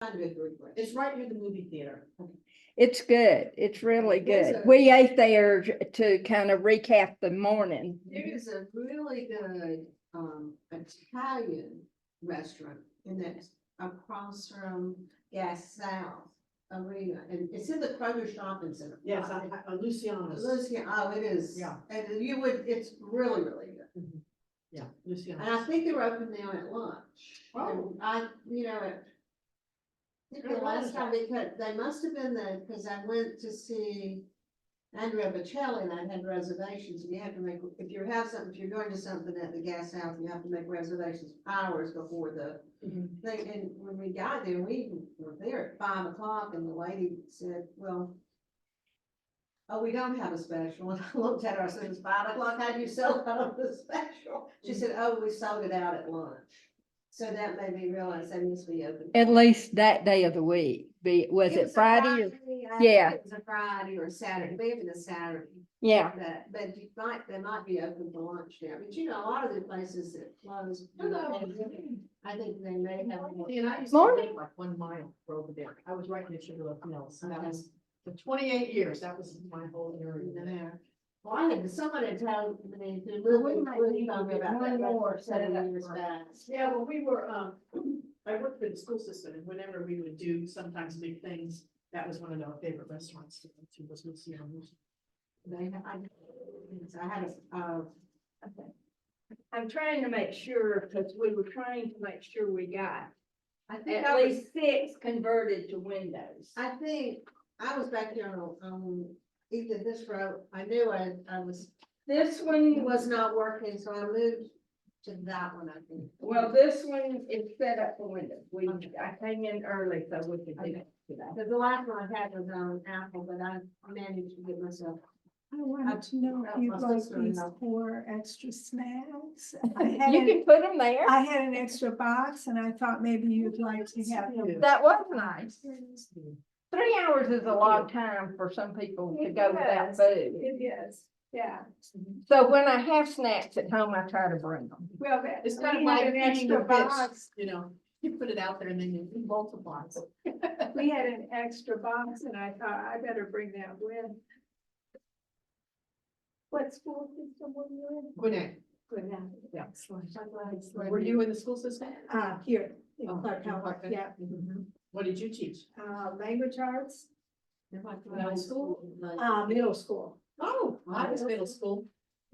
It's right near the movie theater. It's good. It's really There's good. a- We ate there to kind of recap the morning. There is a really good Italian restaurant, and that's across from Gas South Arena, and it's in the Kroger Shopping Center. Yes, Luciana's. Lucian, oh, it is. Yeah. And you would, it's really, really good. Yeah, And I Luciana's. think they're open now at lunch. Oh. And I think the last time they must have been there, because I went to see Andrea Bocelli and I had reservations, and you have to make, if you're going to something at the Gas House, you have to make reservations hours before the thing, and when we got there, we were there at 5 o'clock, and the lady said, well, oh, we don't have a special, and I looked at her, I said, it's 5 o'clock, how do you sell that on the special? She said, oh, we sold it out at lunch. So that made me realize they must be open. At least that day of the week. Was it was a Friday? I think Yeah. It was a Friday or a Saturday, maybe a Saturday. Yeah. But they might be open for lunch now, but you know, a lot of the places that close. I think they may have. And I used to live like 1 mile over there. I was right near Sugarloaf Mills. And that was for 28 years. That was my whole area there. Well, I had somebody tell me who lived told me about that more 7 years back. Yeah, well, we were, I worked for the school system, and whenever we would do sometimes big things, that was one of our favorite restaurants to go to, was Luciana's. I had I'm trying to make sure, because we were trying to make sure we got I think at least 6 converted to Windows. I think I was back here on either this road, I knew I was, This one was not working, so I moved to that one, I think. well, this one is set up for Windows. I came in early so we could do it today. Because the last one I had was on Apple, but I managed to get myself. I wanted to know if my you'd like sister these enough. 4 extra snacks. You can put them there. I had an extra box and I thought maybe you'd like to have them. That was nice. 3 hours is a long time for some people to go without food. It is, yeah. So when I have snacks at home, I try to bring them. Well, It's kind of we had like an eating extra a fish, box. you know, you put it out there and then you multiply. We had an extra box and I thought I better bring that with. What school system were you in? Gwinnett, Gwinnett. Yeah. Excellent. were you in the school system? Here in Oh, Clark in County, Clark, yeah. What did you teach? Language arts, Middle school? middle school. Oh, I was middle school.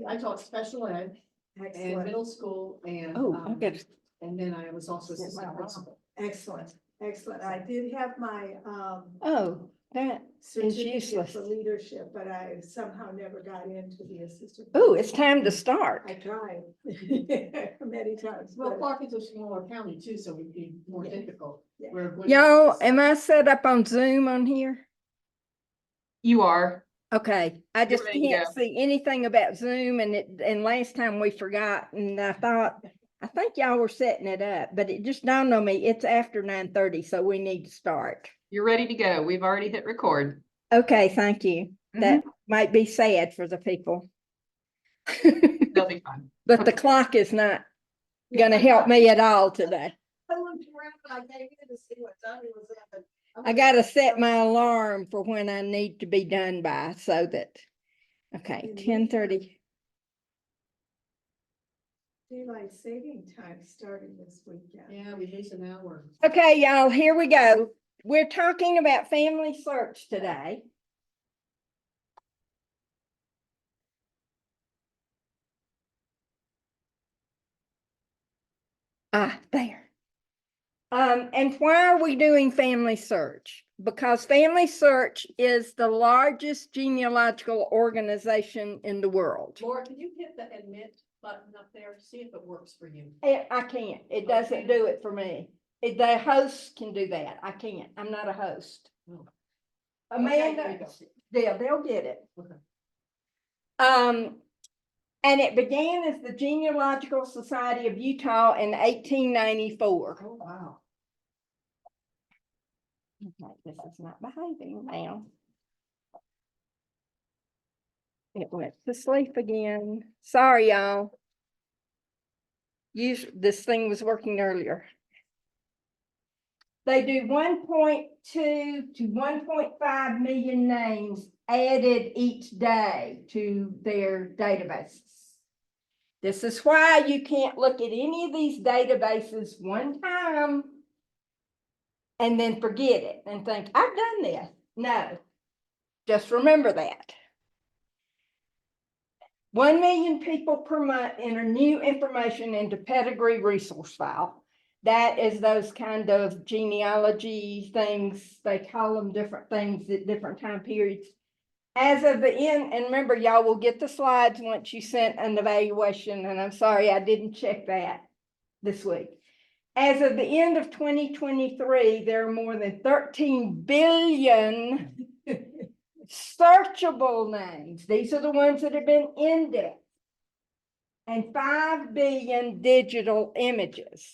I taught special ed and Excellent, middle school and. And then I was also assistant principal. excellent, excellent. I did have my, Oh, that is certificate useless. for leadership, but I somehow never got into the assistant. Oh, it's time to start. I tried many times. Well, but- Clark is a smaller county too, so it'd be more Yeah. difficult. Yeah. where Gwinnett Y'all, is- am I set up on Zoom on here? You are. Okay, I just ready to can't go. see anything about Zoom and last time we forgot and I think y'all were setting it up, but it just dawned on me, it's after 9:30, so we need to start. You're ready to go. We've already hit record. Okay, thank you. That might be sad for the people. They'll be fine. But the clock is not gonna help me at all today. I looked around, I came in to see what time it was at, but. I gotta set my alarm for when I need to be done by so that, okay, 10:30. Daylight saving time starting this weekend. Yeah, we lose an hour. Okay, y'all, here we go. We're talking about family search today. Ah, there. And why are we doing family search? Because Family Search is the largest genealogical organization in the world. Laura, can you hit the admit button up there? See if it works for you. I can't. It doesn't do it for me. The hosts can do that. I can't. I'm not a host. Oh. Okay, there you Amanda, go. they'll get it. Okay. And it began as the Genealogical Society of Utah in 1894. Oh, wow. Okay, this is not behaving now. It went to sleep again. Sorry, y'all. This thing was working earlier. They do 1.2 to 1.5 million names added each day to their databases. This is why you can't look at any of these databases one time and then forget it and think, I've done this. No, just remember that. 1 million people per month enter new information into pedigree resource file. That is those kind of genealogy things. They call them different things at different time periods. As of the end, and remember, y'all will get the slides once you sent an evaluation, and I'm sorry I didn't check that this week. As of the end of 2023, there are more than 13 billion searchable names. These are the ones that have been indexed. And 5 billion digital images.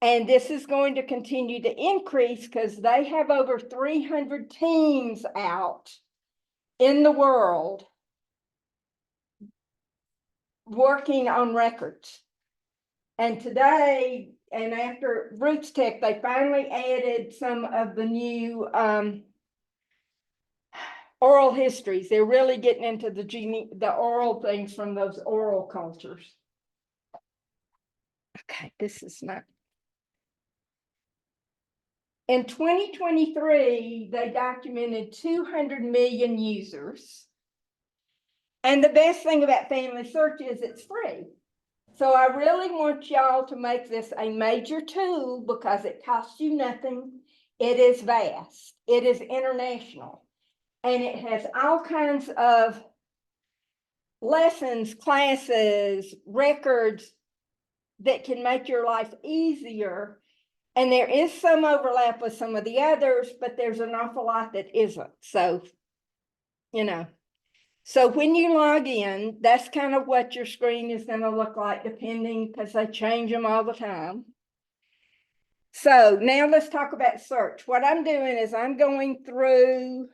And this is going to continue to increase because they have over 300 teams out in the world working on records. And today, and after Roots Tech, they finally added some of the new oral histories. They're really getting into the oral things from those oral cultures. Okay, this is not. In 2023, they documented 200 million users. And the best thing about Family Search is it's free. So I really want y'all to make this a major tool because it costs you nothing. It is vast. It is international. And it has all kinds of lessons, classes, records that can make your life easier. And there is some overlap with some of the others, but there's an awful lot that isn't. So, you know, so when you log in, that's kind of what your screen is going to look like, depending, because they change them all the time. So now let's talk about search. What I'm doing is I'm going through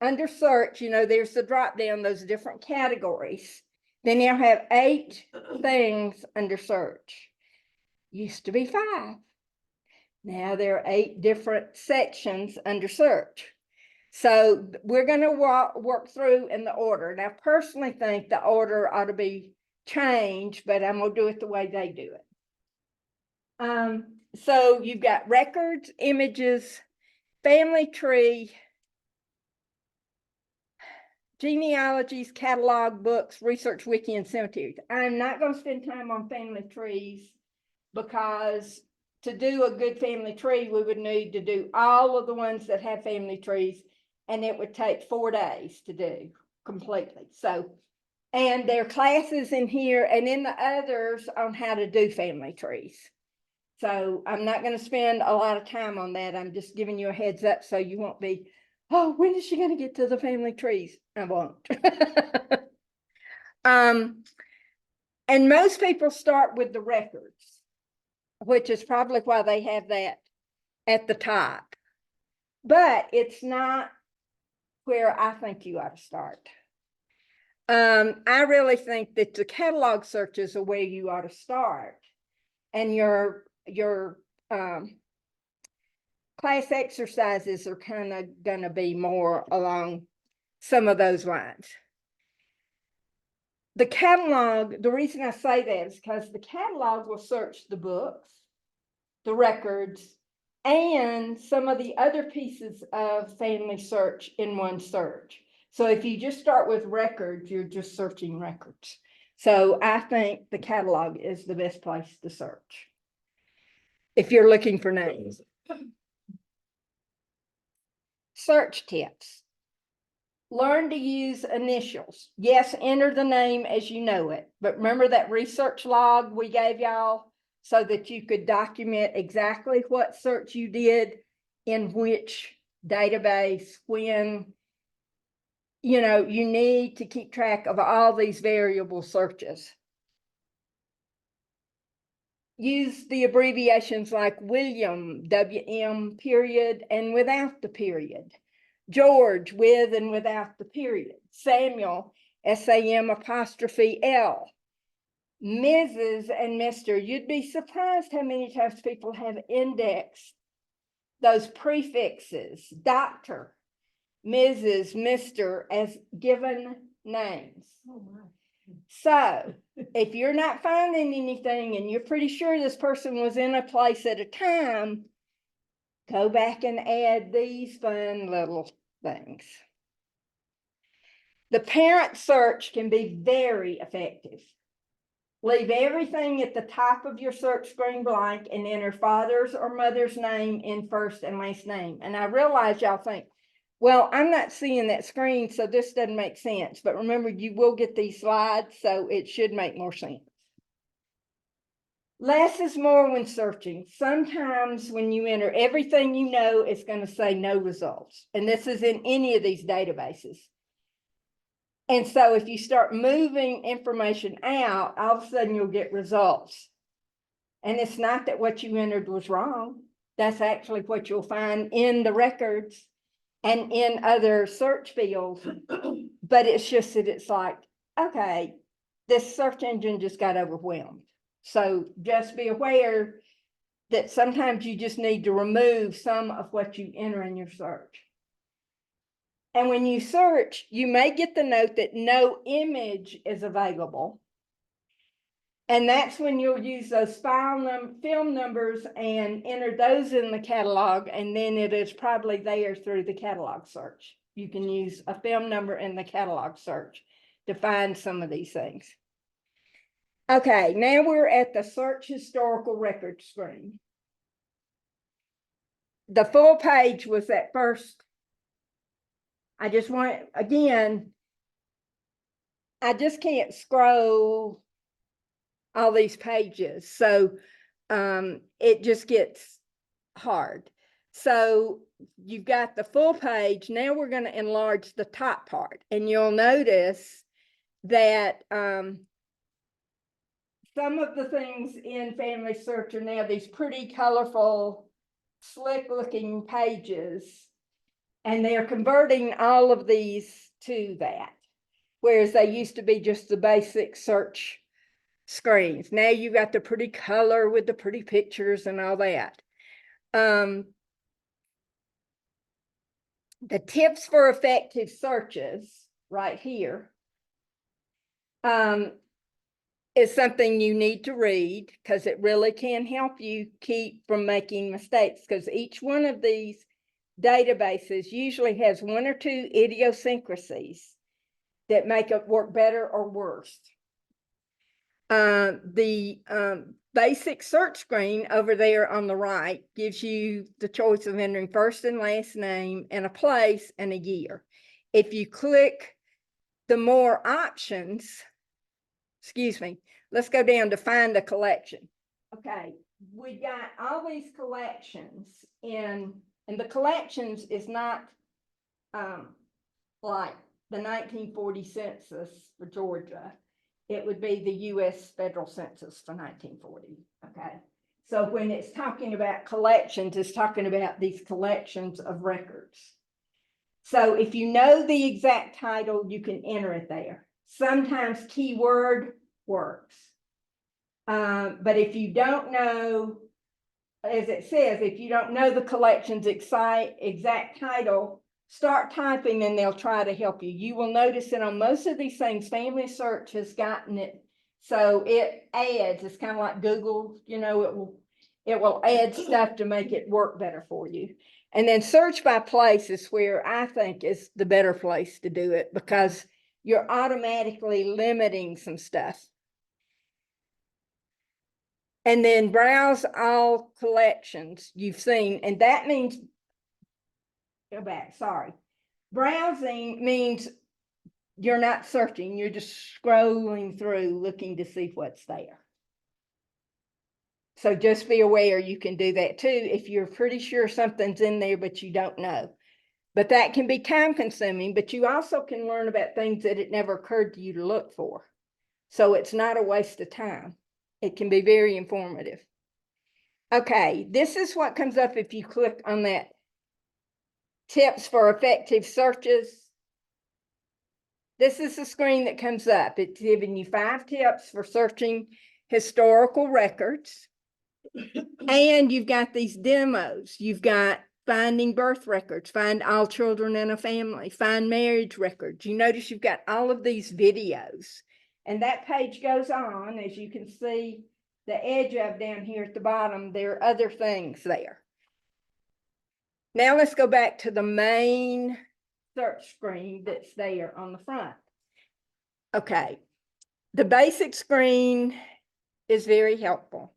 under search, you know, there's the drop down, those different categories. They now have 8 things under search. Used to be 5. Now there are 8 different sections under search. So we're going to work through in the order. And I personally think the order ought to be changed, but I'm going to do it the way they do it. So you've got records, images, family tree, genealogies, catalog, books, research wiki, and cemeteries. I'm not going to spend time on family trees because to do a good family tree, we would need to do all of the ones that have family trees, and it would take 4 days to do completely. So, and there are classes in here and in the others on how to do family trees. So I'm not going to spend a lot of time on that. I'm just giving you a heads up so you won't be, oh, when is she going to get to the family trees? I won't. And most people start with the records, which is probably why they have that at the top. But it's not where I think you ought to start. I really think that the catalog searches are where you ought to start. And your class exercises are kind of going to be more along some of those lines. The catalog, the reason I say that is because the catalog will search the books, the records, and some of the other pieces of family search in one search. So if you just start with records, you're just searching records. So I think the catalog is the best place to search if you're looking for names. Search tips. Learn to use initials. Yes, enter the name as you know it, but remember that research log we gave y'all so that you could document exactly what search you did in which database, when, you know, you need to keep track of all these variable searches. Use the abbreviations like William, WM period, and without the period. George, with and without the period. Samuel, SAM apostrophe L. Mrs. and Mr. You'd be surprised how many times people have indexed those prefixes, Doctor, Mrs., Mr. as given names. Oh, my. So if you're not finding anything and you're pretty sure this person was in a place at a time, go back and add these fun little things. The parent search can be very effective. Leave everything at the top of your search screen blank and enter father's or mother's name in first and last name. And I realize y'all think, well, I'm not seeing that screen, so this doesn't make sense. But remember, you will get these slides, so it should make more sense. Less is more when searching. Sometimes when you enter everything you know, it's going to say no results. And this is in any of these databases. And so if you start moving information out, all of a sudden you'll get results. And it's not that what you entered was wrong. That's actually what you'll find in the records and in other search fields. But it's just that it's like, okay, this search engine just got overwhelmed. So just be aware that sometimes you just need to remove some of what you enter in your search. And when you search, you may get the note that no image is available. And that's when you'll use those film numbers and enter those in the catalog, and then it is probably there through the catalog search. You can use a film number in the catalog search to find some of these things. Okay, now we're at the search historical record screen. The full page was at first. I just want, again, I just can't scroll all these pages. So it just gets hard. So you've got the full page. Now we're going to enlarge the top part. And you'll notice that some of the things in Family Search are now these pretty colorful, slick looking pages. And they're converting all of these to that, whereas they used to be just the basic search screens. Now you got the pretty color with the pretty pictures and all that. The tips for effective searches right here is something you need to read because it really can help you keep from making mistakes, because each one of these databases usually has one or two idiosyncrasies that make it work better or worse. The basic search screen over there on the right gives you the choice of entering first and last name and a place and a year. If you click the more options, let's go down to find a collection. Okay, we got all these collections and the collections is not like the 1940 census for Georgia. It would be the U.S. federal census for 1940, okay? So when it's talking about collections, it's talking about these collections of records. So if you know the exact title, you can enter it there. Sometimes keyword works. But if you don't know, as it says, if you don't know the collection's exact title, start typing and they'll try to help you. You will notice that on most of these things, Family Search has gotten it so it adds. It's kind of like Google, you know, it will add stuff to make it work better for you. And then search by place is where I think is the better place to do it, because you're automatically limiting some stuff. And then browse all collections you've seen. And that means, go back, sorry. Browsing means you're not searching, you're just scrolling through looking to see what's there. So just be aware you can do that too if you're pretty sure something's in there, but you don't know. But that can be time consuming, but you also can learn about things that it never occurred to you to look for. So it's not a waste of time. It can be very informative. Okay, this is what comes up if you click on that tips for effective searches. This is the screen that comes up. It's giving you 5 tips for searching historical records. And you've got these demos. You've got finding birth records, find all children in a family, find marriage records. You notice you've got all of these videos. And that page goes on, as you can see the edge of down here at the bottom, there are other things there. Now let's go back to the main search screen that's there on the front. Okay, the basic screen is very helpful.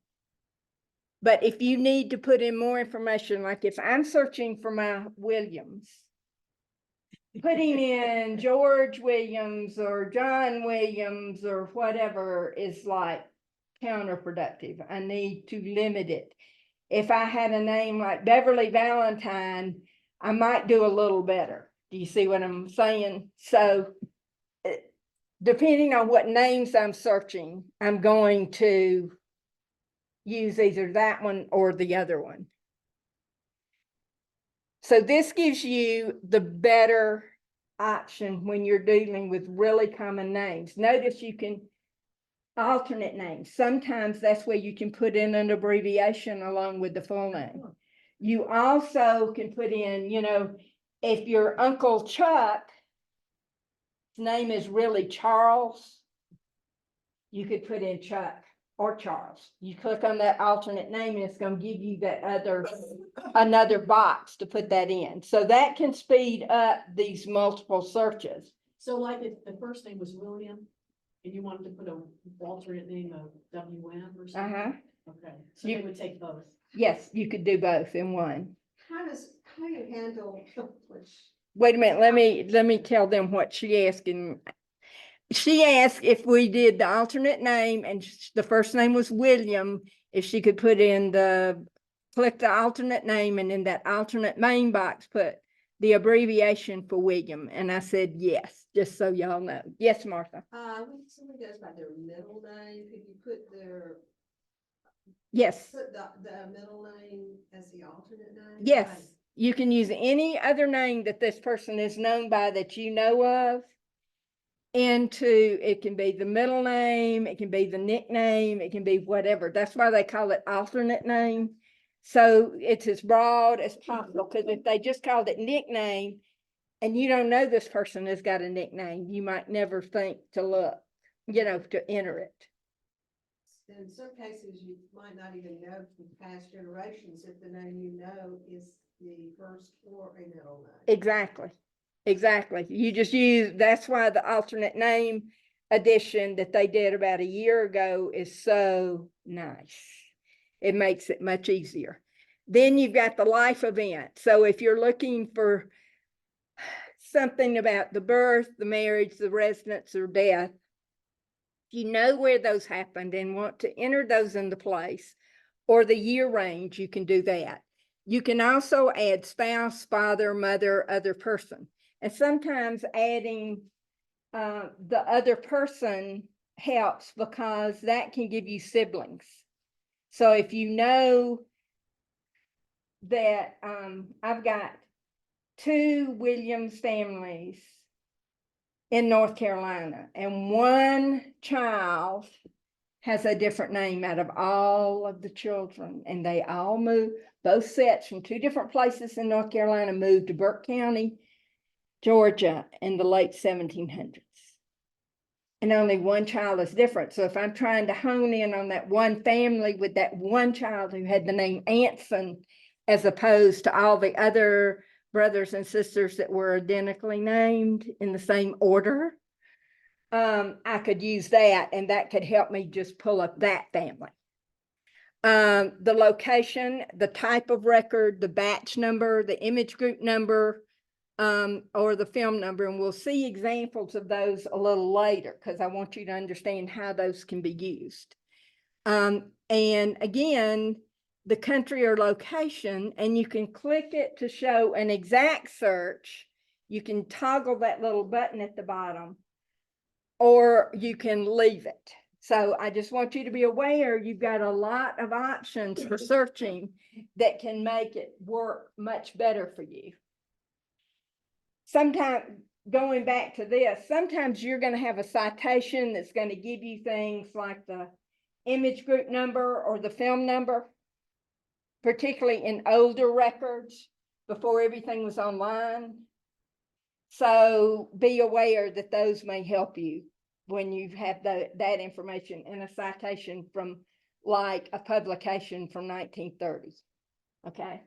But if you need to put in more information, like if I'm searching for my Williams, putting in George Williams or John Williams or whatever is like counterproductive. I need to limit it. If I had a name like Beverly Valentine, I might do a little better. Do you see what I'm saying? So depending on what names I'm searching, I'm going to use either that one or the other one. So this gives you the better option when you're dealing with really common names. Notice you can alternate names. Sometimes that's where you can put in an abbreviation along with the full name. You also can put in, you know, if your Uncle Chuck's name is really Charles, you could put in Chuck or Charles. You click on that alternate name and it's going to give you that another box to put that in. So that can speed up these multiple searches. So like if the first name was William and you wanted to put an alternate name of WM or something? Okay, so You- they would take both. Yes, you could do both in one. How do you handle, which, Wait a minute, let me tell them what she asked. And she asked if we did the alternate name and the first name was William, if she could put in click the alternate name and in that alternate main box, put the abbreviation for William. And I said, yes, just so y'all know. Yes, Martha. when somebody goes by their middle name, could you put Yes, the middle name as the alternate name? yes. You can use any other name that this person is known by that you know of. It can be the middle name, it can be the nickname, it can be whatever. That's why they call it alternate name. So it's as broad as possible, because if they just called it nickname and you don't know this person has got a nickname, you might never think to look, you know, to enter it. In some cases, you might not even know from past generations if the name you know is the first or a middle name. Exactly. Exactly. You just use, that's why the alternate name addition that they did about a year ago is so nice. It makes it much easier. Then you've got the life event. So if you're looking for something about the birth, the marriage, the residence, or death, if you know where those happened and want to enter those into place, or the year range, you can do that. You can also add spouse, father, mother, other person. And sometimes adding the other person helps because that can give you siblings. So if you know that I've got 2 Williams families in North Carolina, and one child has a different name out of all of the children, and they all moved, both sets from 2 different places in North Carolina, moved to Burke County, Georgia in the late 1700s. And only one child is different. So if I'm trying to hone in on that one family with that one child who had the name Anson, as opposed to all the other brothers and sisters that were identically named in the same order, I could use that, and that could help me just pull up that family. The location, the type of record, the batch number, the image group number, or the film number, and we'll see examples of those a little later because I want you to understand how those can be used. And again, the country or location, and you can click it to show an exact search. You can toggle that little button at the bottom, or you can leave it. So I just want you to be aware you've got a lot of options for searching that can make it work much better for you. Sometimes, going back to this, sometimes you're going to have a citation that's going to give you things like the image group number or the film number, particularly in older records, before everything was online. So be aware that those may help you when you have that information in a citation from like a publication from 1930. Okay.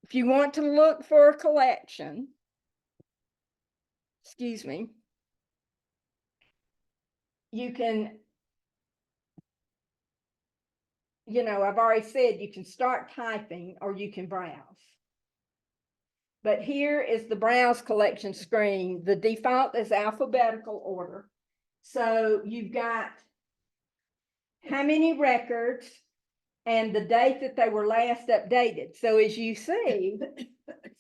If you want to look for a collection, excuse me, you can, I've already said you can start typing or you can browse. But here is the browse collection screen. The default is alphabetical order. So you've got how many records and the date that they were last updated. So as you see,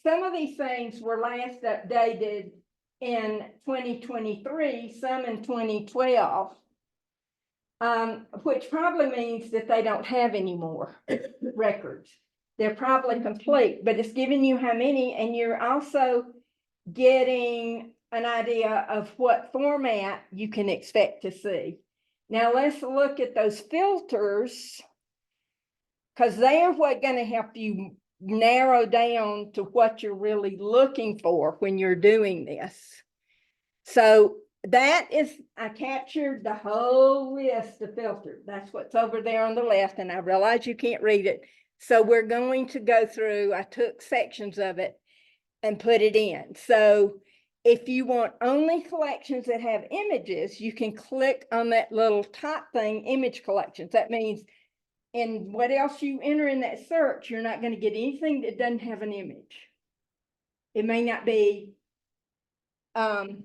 some of these things were last updated in 2023, some in 2012, which probably means that they don't have any more records. They're probably complete, but it's giving you how many, and you're also getting an idea of what format you can expect to see. Now let's look at those filters, because they are what going to help you narrow down to what you're really looking for when you're doing this. So that is, I captured the whole list of filters. That's what's over there on the left, and I realize you can't read it. So we're going to go through, I took sections of it and put it in. So if you want only collections that have images, you can click on that little top thing, image collections. That means in what else you enter in that search, you're not going to get anything that doesn't have an image. It may not be the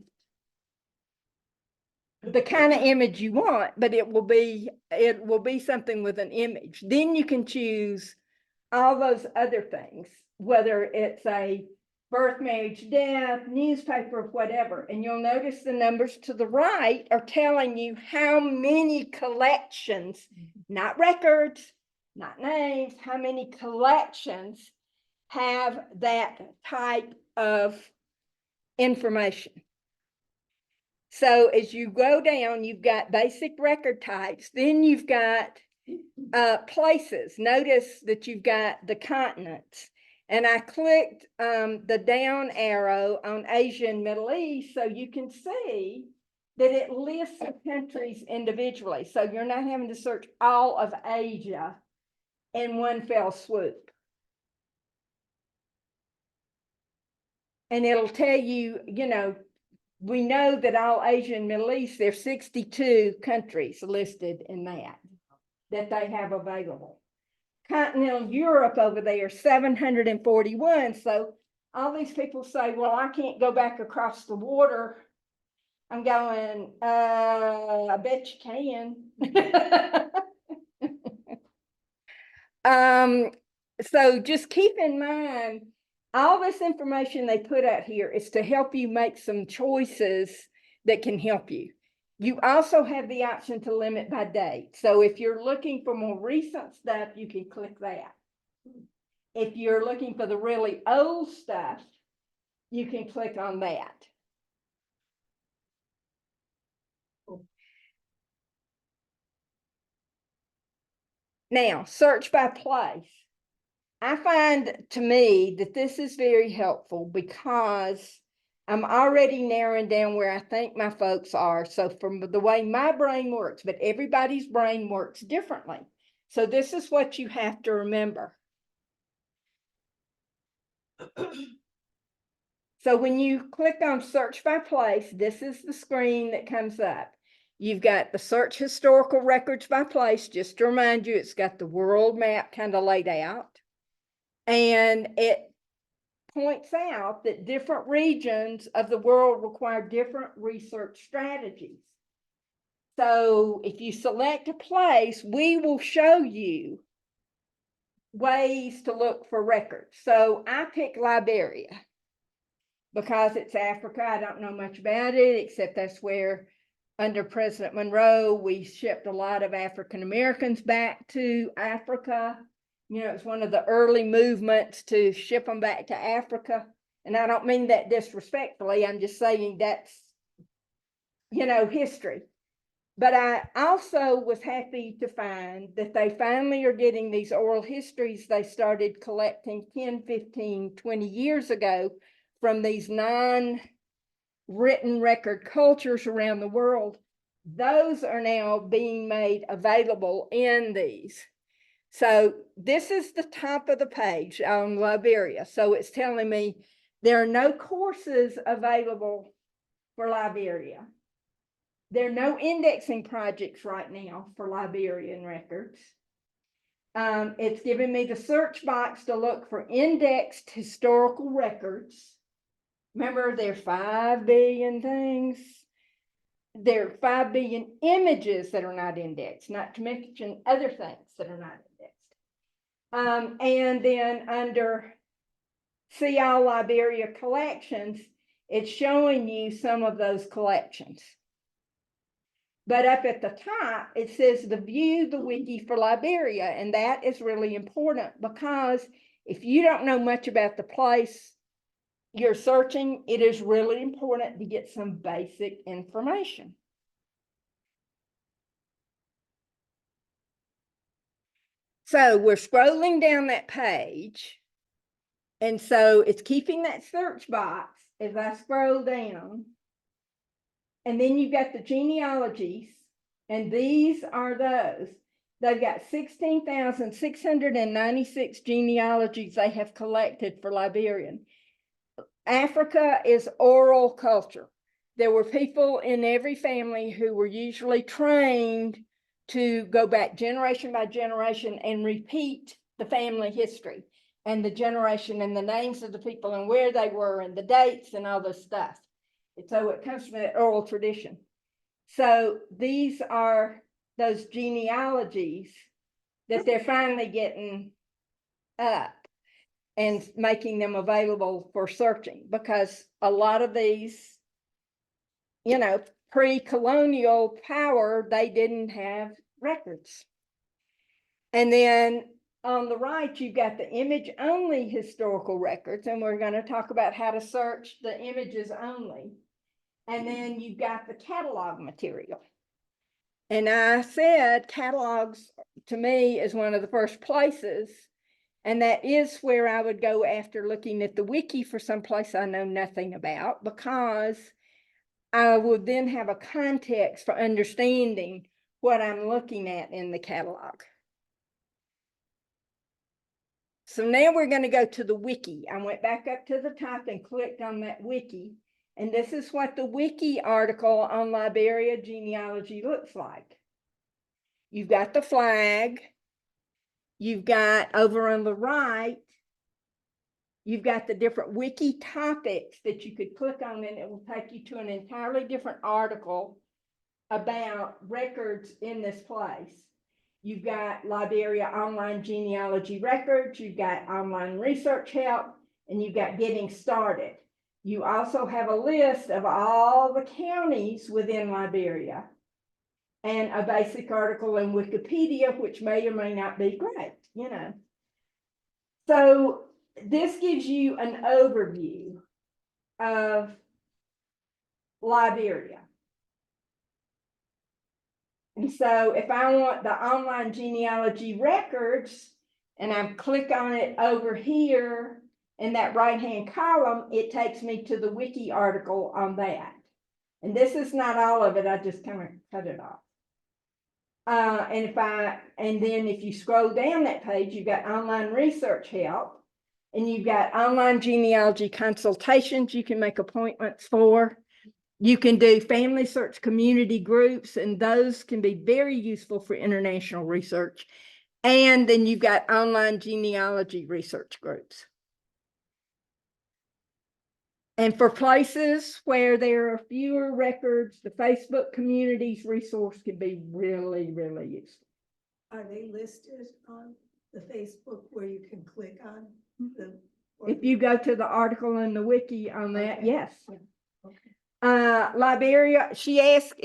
kind of image you want, but it will be something with an image. Then you can choose all those other things, whether it's a birth, marriage, death, newspaper, whatever. And you'll notice the numbers to the right are telling you how many collections, not records, not names, how many collections have that type of information. So as you go down, you've got basic record types, then you've got places. Notice that you've got the continents. And I clicked the down arrow on Asia and Middle East, so you can see that it lists the countries individually. So you're not having to search all of Asia in one fell swoop. And it'll tell you, we know that all Asia and Middle East, there's 62 countries listed in that they have available. Continental Europe over there, 741. So all these people say, well, I can't go back across the water. I'm going, I bet you can. So just keep in mind, all this information they put out here is to help you make some choices that can help you. You also have the option to limit by date. So if you're looking for more recent stuff, you can click that. If you're looking for the really old stuff, you can click on that. Now, search by place. I find to me that this is very helpful because I'm already narrowing down where I think my folks are. So from the way my brain works, but everybody's brain works differently. So this is what you have to remember. So when you click on search by place, this is the screen that comes up. You've got the search historical records by place. Just to remind you, it's got the world map kind of laid out. And it points out that different regions of the world require different research strategies. So if you select a place, we will show you ways to look for records. So I picked Liberia because it's Africa. I don't know much about it, except that's where under President Monroe, we shipped a lot of African Americans back to Africa. It's one of the early movements to ship them back to Africa. And I don't mean that disrespectfully. I'm just saying that's, history. But I also was happy to find that they finally are getting these oral histories they started collecting 10, 15, 20 years ago from these non-written record cultures around the world. Those are now being made available in these. So this is the top of the page on Liberia. So it's telling me there are no courses available for Liberia. There are no indexing projects right now for Liberian records. It's giving me the search box to look for indexed historical records. Remember, there are 5 billion things. There are 5 billion images that are not indexed, not to mention other things that are not indexed. And then under See All Liberia collections, it's showing you some of those collections. But up at the top, it says the view the wiki for Liberia. And that is really important because if you don't know much about the place you're searching, it is really important to get some basic information. So we're scrolling down that page. And so it's keeping that search box as I scroll down. And then you've got the genealogies, and these are those. They've got 16,696 genealogies they have collected for Liberian. Africa is oral culture. There were people in every family who were usually trained to go back generation by generation and repeat the family history and the generation and the names of the people and where they were and the dates and all this stuff. So it comes from that oral tradition. So these are those genealogies that they're finally getting up and making them available for searching, because a lot of these, you know, pre-colonial power, they didn't have records. And then on the right, you've got the image only historical records, and we're going to talk about how to search the images only. And then you've got the catalog material. And I said catalogs to me is one of the first places. And that is where I would go after looking at the wiki for some place I know nothing about, because I would then have a context for understanding what I'm looking at in the catalog. So now we're going to go to the wiki. I went back up to the top and clicked on that wiki. And this is what the wiki article on Liberia genealogy looks like. You've got the flag. You've got over on the right, you've got the different wiki topics that you could click on, and it will take you to an entirely different article about records in this place. You've got Liberia online genealogy records, you've got online research help, and you've got getting started. You also have a list of all the counties within Liberia and a basic article in Wikipedia, which may or may not be great, you know. So this gives you an overview of Liberia. And so if I want the online genealogy records and I click on it over here in that right-hand column, it takes me to the wiki article on that. And this is not all of it, I just kind of cut it off. And then if you scroll down that page, you've got online research help, and you've got online genealogy consultations you can make appointments for. You can do family search community groups, and those can be very useful for international research. And then you've got online genealogy research groups. And for places where there are fewer records, the Facebook communities resource can be really, really useful. Are they listed on the Facebook where you can click on the? If you go to the article in the wiki on that, Okay. yes. Okay. Liberia, she asked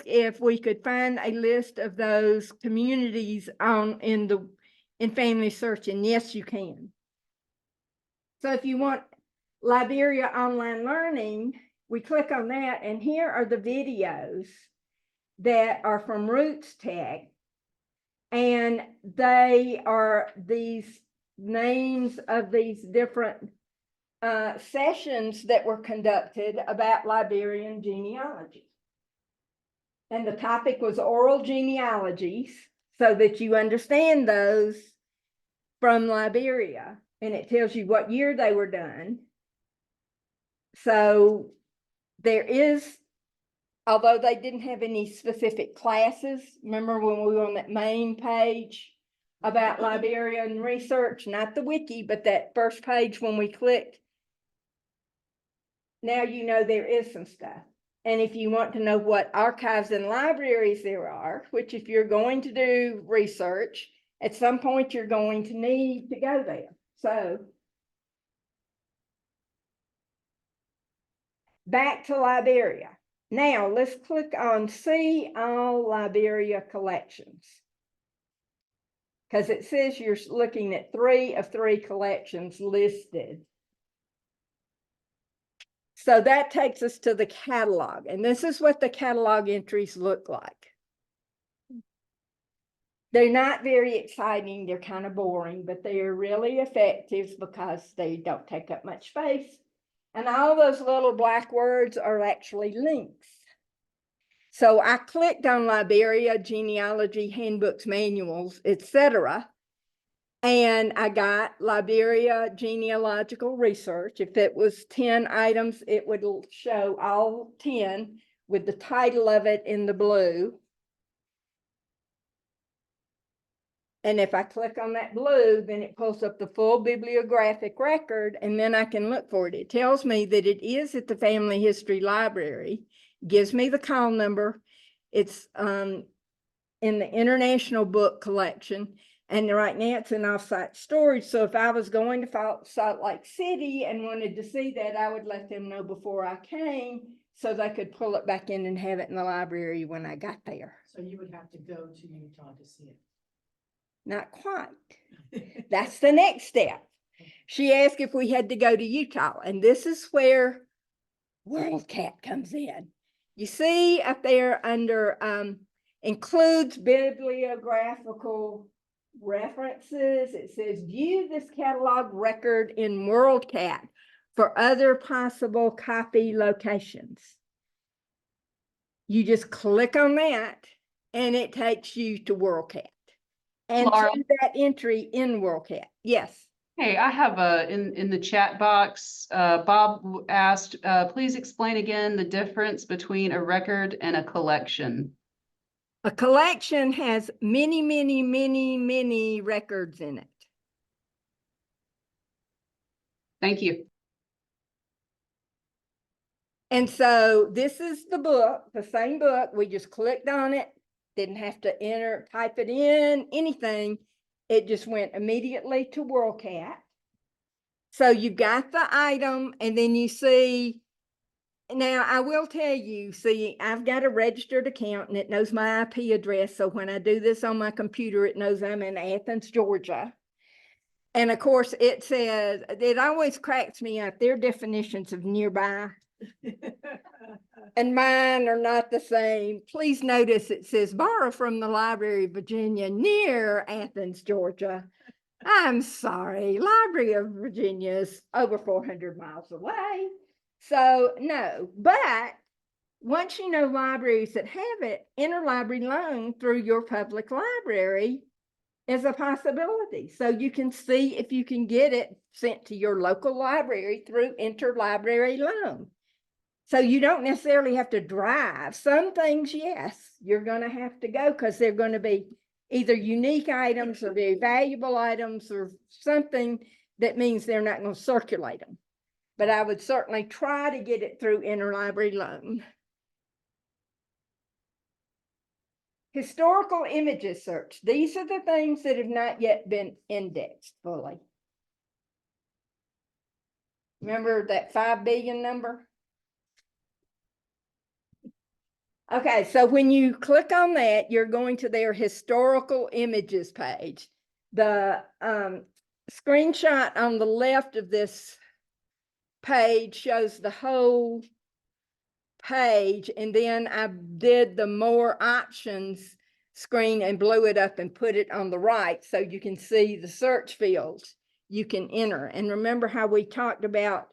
if we could find a list of those communities in family search, and yes, you can. So if you want Liberia online learning, we click on that, and here are the videos that are from Roots Tech. And they are these names of these different sessions that were conducted about Liberian genealogy. And the topic was oral genealogies, so that you understand those from Liberia. And it tells you what year they were done. So there is, although they didn't have any specific classes, remember when we were on that main page about Liberian research, not the wiki, but that first page when we clicked. Now you know there is some stuff. And if you want to know what archives and libraries there are, which if you're going to do research, at some point you're going to need to go there. So back to Liberia. Now let's click on See All Liberia Collections. Because it says you're looking at 3 of 3 collections listed. So that takes us to the catalog, and this is what the catalog entries look like. They're not very exciting, they're kind of boring, but they are really effective because they don't take up much space. And all those little black words are actually links. So I clicked on Liberia, genealogy, handbooks, manuals, etc. And I got Liberia genealogical research. If it was 10 items, it would show all 10 with the title of it in the blue. And if I click on that blue, then it pulls up the full bibliographic record, and then I can look for it. It tells me that it is at the Family History Library, gives me the call number. It's in the International Book Collection. And right now it's in off-site storage. So if I was going to Salt Lake City and wanted to see that, I would let them know before I came so they could pull it back in and have it in the library when I got there. So you would have to go to Utah to see it. Not quite. That's the next step. She asked if we had to go to Utah, and this is where WorldCat comes in. You see up there under includes bibliographical references. It says view this catalog record in WorldCat for other possible copy locations. You just click on that and it takes you to WorldCat and Laura? to that entry in WorldCat. Yes. Hey, I have in the chat box, Bob asked, please explain again the difference between a record and a collection. A collection has many, many, many, many records in it. Thank you. And so this is the book, the same book. We just clicked on it, didn't have to type it in, anything. It just went immediately to WorldCat. So you got the item, and then you see, now I will tell you, see, I've got a registered account and it knows my IP address. So when I do this on my computer, it knows I'm in Athens, Georgia. And of course it says, it always cracks me up, their definitions of nearby and mine are not the same. Please notice it says borrow from the Library of Virginia near Athens, Georgia. I'm sorry, Library of Virginia is over 400 miles away. So no, but once you know libraries that have it, interlibrary loan through your public library is a possibility. So you can see if you can get it sent to your local library through interlibrary loan. So you don't necessarily have to drive. Some things, yes, you're going to have to go because they're going to be either unique items or very valuable items or something that means they're not going to circulate them. But I would certainly try to get it through interlibrary loan. Historical images search. These are the things that have not yet been indexed fully. Remember that 5 billion number? Okay, so when you click on that, you're going to their historical images page. The screenshot on the left of this page shows the whole page, and then I did the more options screen and blew it up and put it on the right so you can see the search fields you can enter. And remember how we talked about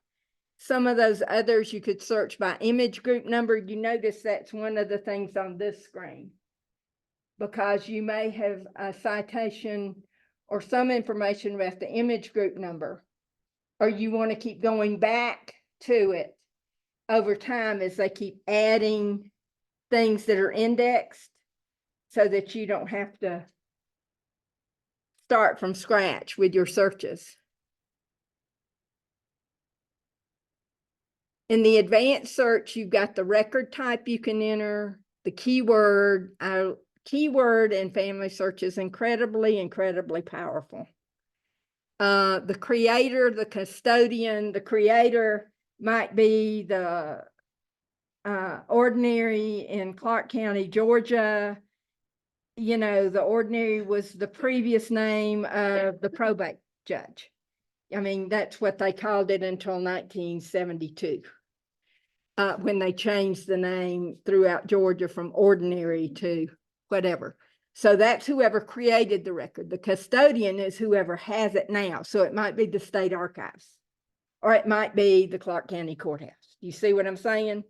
some of those others you could search by image group number? You notice that's one of the things on this screen, because you may have a citation or some information about the image group number, or you want to keep going back to it over time as they keep adding things that are indexed, so that you don't have to start from scratch with your searches. In the advanced search, you've got the record type you can enter, the keyword. Keyword and family search is incredibly powerful. The creator, the custodian, the creator might be the ordinary in Clark County, Georgia. You know, the ordinary was the previous name of the probate judge. I mean, that's what they called it until 1972, when they changed the name throughout Georgia from ordinary to whatever. So that's whoever created the record. The custodian is whoever has it now. So it might be the state archives, or it might be the Clark County Courthouse. You see what I'm saying?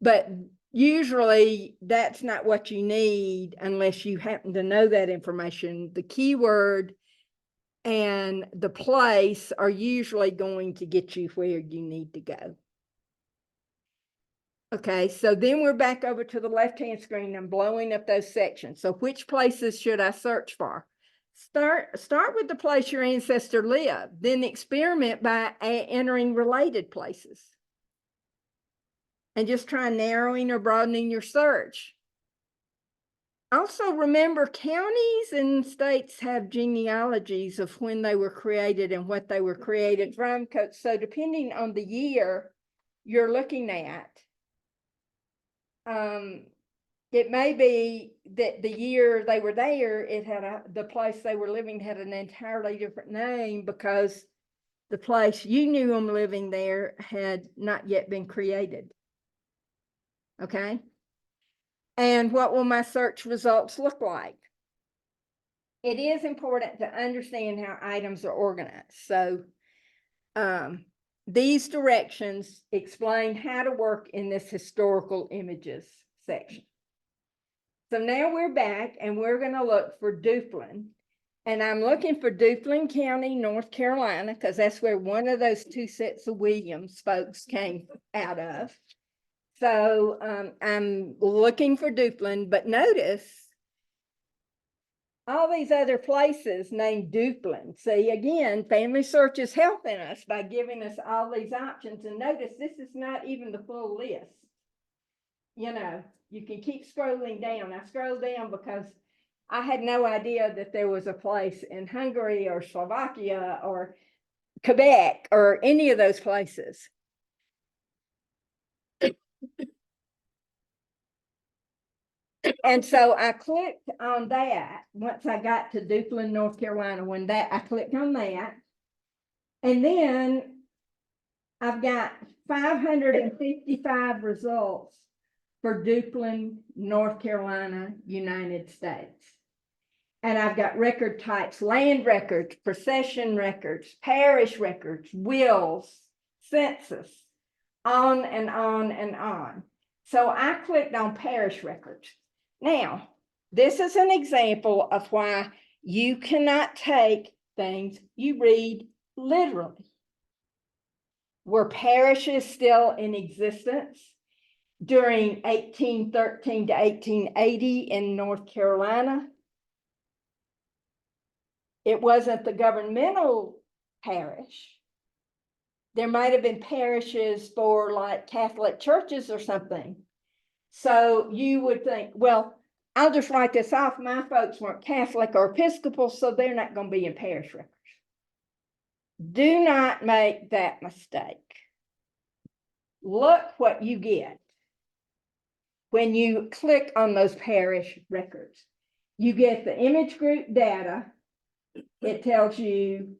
But usually that's not what you need unless you happen to know that information. The keyword and the place are usually going to get you where you need to go. Okay, so then we're back over to the left-hand screen. I'm blowing up those sections. So which places should I search for? Start with the place your ancestor lived, then experiment by entering related places. And just try narrowing or broadening your search. Also remember, counties and states have genealogies of when they were created and what they were created from. So depending on the year you're looking at, it may be that the year they were there, it had the place they were living had an entirely different name, because the place you knew them living there had not yet been created. Okay. And what will my search results look like? It is important to understand how items are organized. So these directions explain how to work in this historical images section. So now we're back and we're going to look for Duplin. And I'm looking for Duplin County, North Carolina, because that's where one of those two sets of Williams folks came out of. So I'm looking for Duplin, but notice all these other places named Duplin. See, again, Family Search is helping us by giving us all these options. And notice this is not even the full list. You know, you can keep scrolling down. I scrolled down because I had no idea that there was a place in Hungary or Slovakia or Quebec or any of those places. And so I clicked on that once I got to Duplin, North Carolina. I clicked on that, and then I've got 555 results for Duplin, North Carolina, United States. And I've got record types: land records, procession records, parish records, wills, census, on and on and on. So I clicked on parish records. Now, this is an example of why you cannot take things you read literally. Were parishes still in existence during 1813 to 1880 in North Carolina? It wasn't the governmental parish. There might have been parishes for like Catholic churches or something. So you would think, well, I'll just write this off. My folks weren't Catholic or Episcopal, so they're not going to be in parish records. Do not make that mistake. Look what you get when you click on those parish records. You get the image group data. It tells you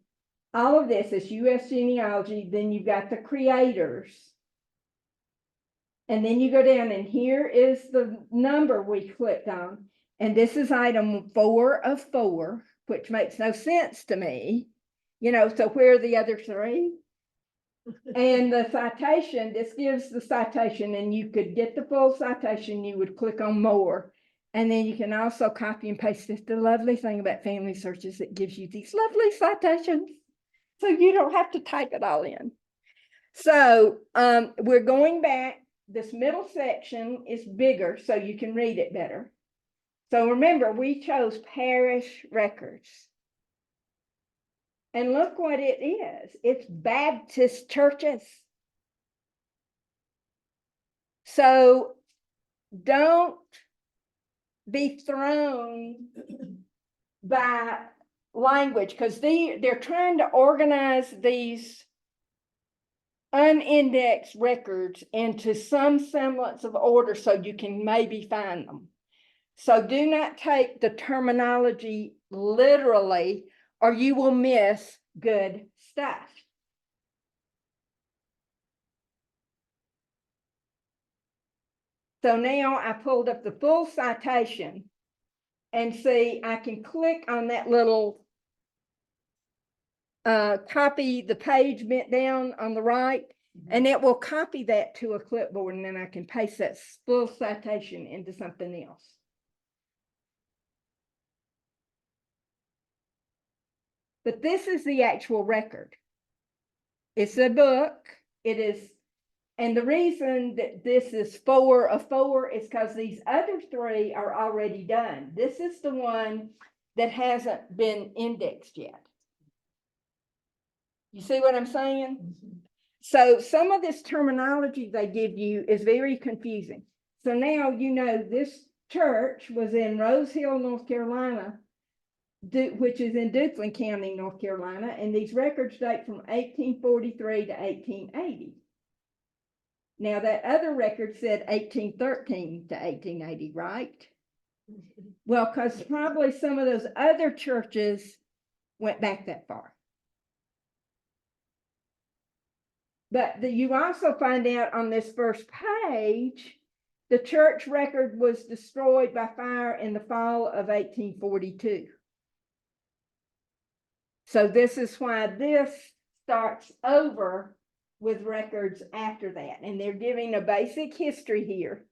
all of this is U.S. genealogy. Then you've got the creators. And then you go down and here is the number we clicked on. And this is item 4 of 4, which makes no sense to me. You know, so where are the other 3? And the citation, this gives the citation, and you could get the full citation, you would click on more. And then you can also copy and paste it. The lovely thing about Family Searches, it gives you these lovely citations. So you don't have to type it all in. So we're going back. This middle section is bigger, so you can read it better. So remember, we chose parish records. And look what it is. It's Baptist churches. So don't be thrown by language, because they're trying to organize these unindexed records into some semblance of order so you can maybe find them. So do not take the terminology literally, or you will miss good stuff. So now I pulled up the full citation, and see, I can click on that little copy the page bent down on the right, and it will copy that to a clipboard, and then I can paste that full citation into something else. But this is the actual record. It's a book. It is, and the reason that this is 4 of 4 is because these other 3 are already done. This is the one that hasn't been indexed yet. You see what I'm saying? So some of this terminology they give you is very confusing. So now you know this church was in Rose Hill, North Carolina, which is in Duplin County, North Carolina, and these records date from 1843 to 1880. Now that other record said 1813 to 1880, right? Well, because probably some of those other churches went back that far. But you also find out on this first page, the church record was destroyed by fire in the fall of 1842. So this is why this starts over with records after that. And they're giving a basic history here.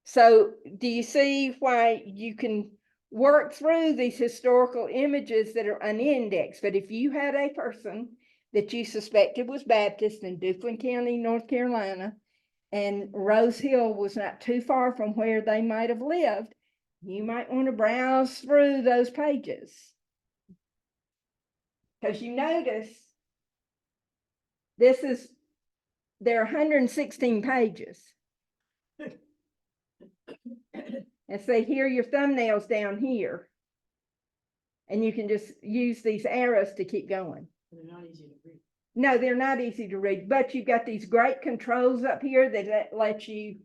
So do you see why you can work through these historical images that are unindexed? But if you had a person that you suspected was Baptist in Duplin County, North Carolina, and Rose Hill was not too far from where they might have lived, you might want to browse through those pages. Because you notice there are 116 pages. And say, here are your thumbnails down here. And you can just use these arrows to keep going. They're not easy to read. No, they're not easy to read, but you've got these great controls up here that let you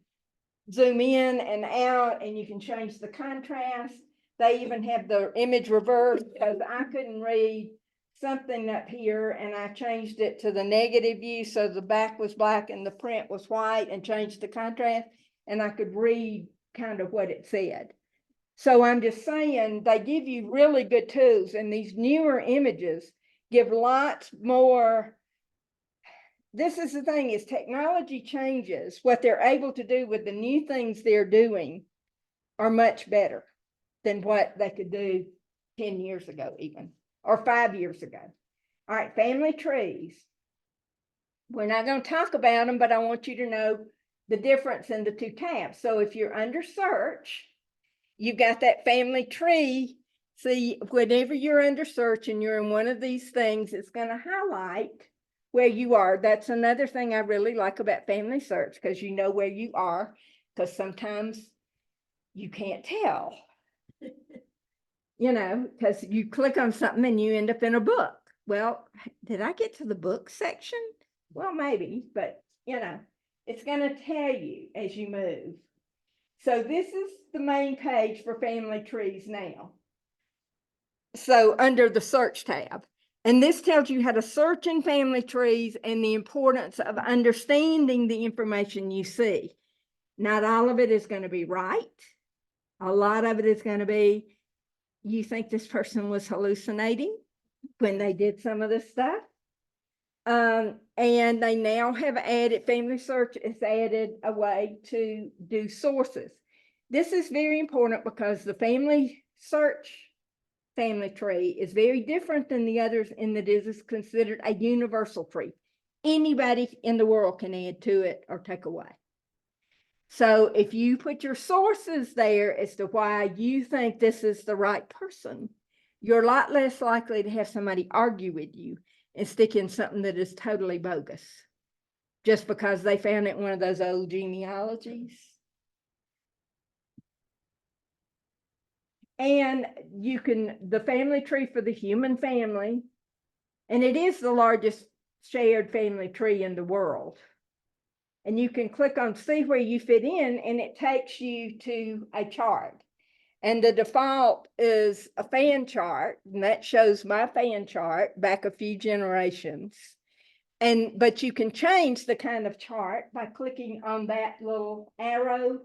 zoom in and out, and you can change the contrast. They even have the image reverse, because I couldn't read something up here, and I changed it to the negative view so the back was black and the print was white, and changed the contrast, and I could read kind of what it said. So I'm just saying, they give you really good tools, and these newer images give lots more. This is the thing, is technology changes, what they're able to do with the new things they're doing are much better than what they could do 10 years ago even, or 5 years ago. All right, family trees. We're not going to talk about them, but I want you to know the difference in the 2 tabs. So if you're under search, you've got that family tree. See, whenever you're under search and you're in one of these things, it's going to highlight where you are. That's another thing I really like about family search, because you know where you are, because sometimes you can't tell. You know, because you click on something and you end up in a book. Well, did I get to the book section? Well, maybe, but you know, it's going to tell you as you move. So this is the main page for family trees now. So under the search tab, And this tells you how to search in family trees and the importance of understanding the information you see. Not all of it is going to be right. A lot of it is going to be, you think this person was hallucinating when they did some of this stuff. And they now have added, Family Search has added a way to do sources. This is very important because the Family Search family tree is very different than the others in that it is considered a universal tree. Anybody in the world can add to it or take away. So if you put your sources there as to why you think this is the right person, you're a lot less likely to have somebody argue with you and stick in something that is totally bogus just because they found it in one of those old genealogies. And you can, the family tree for the human family, and it is the largest shared family tree in the world. And you can click on see where you fit in, and it takes you to a chart. And the default is a fan chart, and that shows my fan chart back a few generations. But you can change the kind of chart by clicking on that little arrow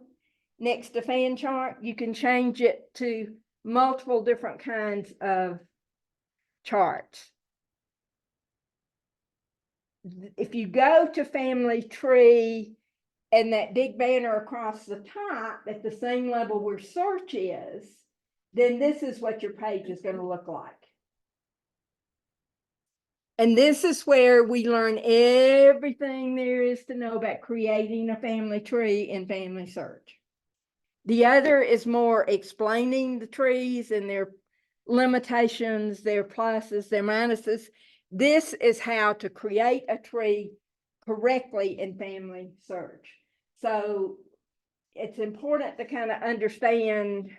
next to fan chart. You can change it to multiple different kinds of charts. If you go to family tree and that big banner across the top at the same level where search is, then this is what your page is going to look like. And this is where we learn everything there is to know about creating a family tree in Family Search. The other is more explaining the trees and their limitations, their pluses, their minuses. This is how to create a tree correctly in Family Search. So it's important to kind of understand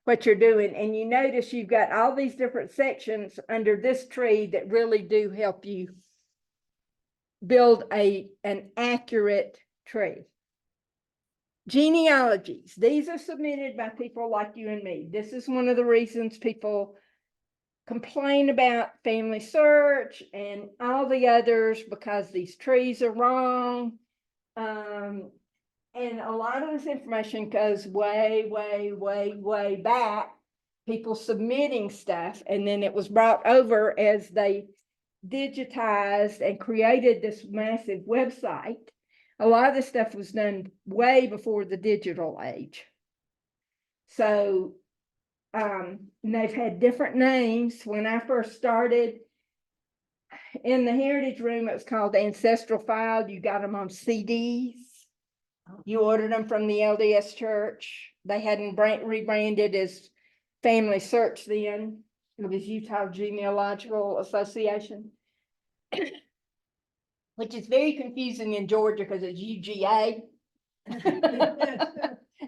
what you're doing. And you notice you've got all these different sections under this tree that really do help you build an accurate tree. Genealogies, these are submitted by people like you and me. This is one of the reasons people complain about Family Search and all the others, because these trees are wrong. And a lot of this information goes way, way, way, way back. People submitting stuff, and then it was brought over as they digitized and created this massive website. A lot of this stuff was done way before the digital age. So they've had different names. When I first started in the Heritage Room, it was called Ancestral File. You got them on CDs. You ordered them from the LDS Church. They hadn't rebranded as Family Search then. It was Utah Genealogical Association. Which is very confusing in Georgia because it's UGA.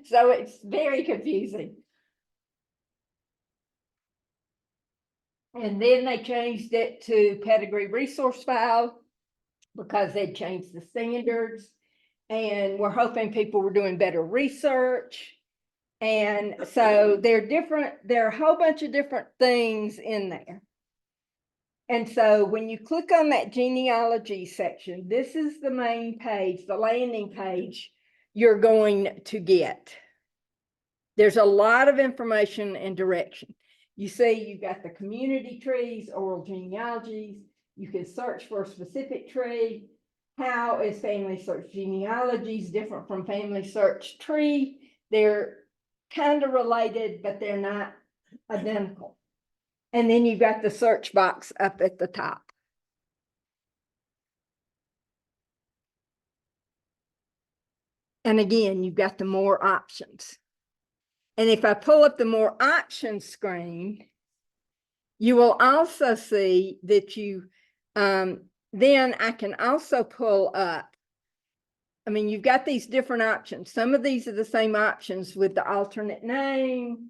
So it's very confusing. And then they changed it to Pedigree Resource File because they'd changed the standards. And we're hoping people were doing better research. And so there are a whole bunch of different things in there. And so when you click on that genealogy section, this is the main page, the landing page you're going to get. There's a lot of information and direction. You see, you've got the community trees, oral genealogies. You can search for a specific tree. How is Family Search genealogies different from Family Search tree? They're kind of related, but they're not identical. And then you've got the search box up at the top. And again, you've got the more options. And if I pull up the more options screen, you will also see that then I can also pull up. I mean, you've got these different options. Some of these are the same options with the alternate name,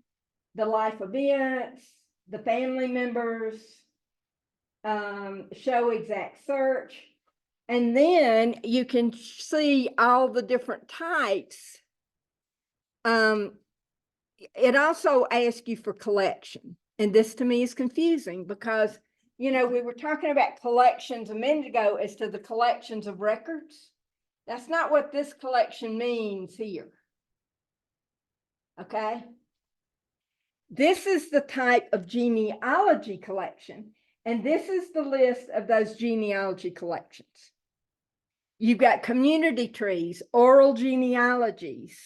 the life events, the family members, show exact search. And then you can see all the different types. It also asks you for collection. And this to me is confusing because, you know, we were talking about collections a minute ago as to the collections of records. That's not what this collection means here. Okay? This is the type of genealogy collection, and this is the list of those genealogy collections. You've got community trees, oral genealogies,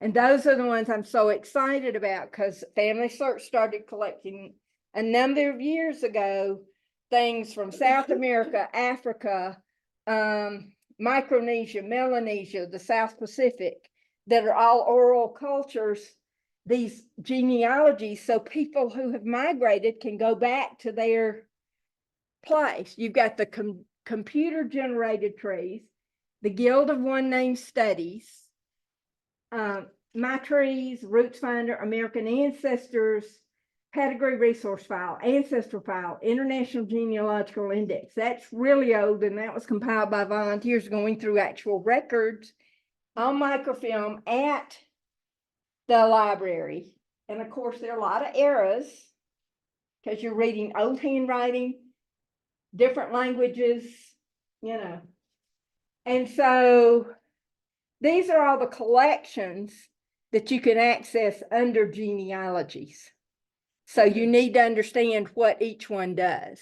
and those are the ones I'm so excited about because Family Search started collecting a number of years ago things from South America, Africa, Micronesia, Melanesia, the South Pacific, that are all oral cultures, these genealogies, so people who have migrated can go back to their place. You've got the computer generated trees, the Guild of One Name Studies, My Trees, Roots Finder, American Ancestors, Pedigree Resource File, Ancestral File, International Genealogical Index. That's really old, and that was compiled by volunteers going through actual records on microfilm at the library. And of course, there are a lot of errors because you're reading old handwriting, different languages, you know. And so these are all the collections that you can access under genealogies. So you need to understand what each one does.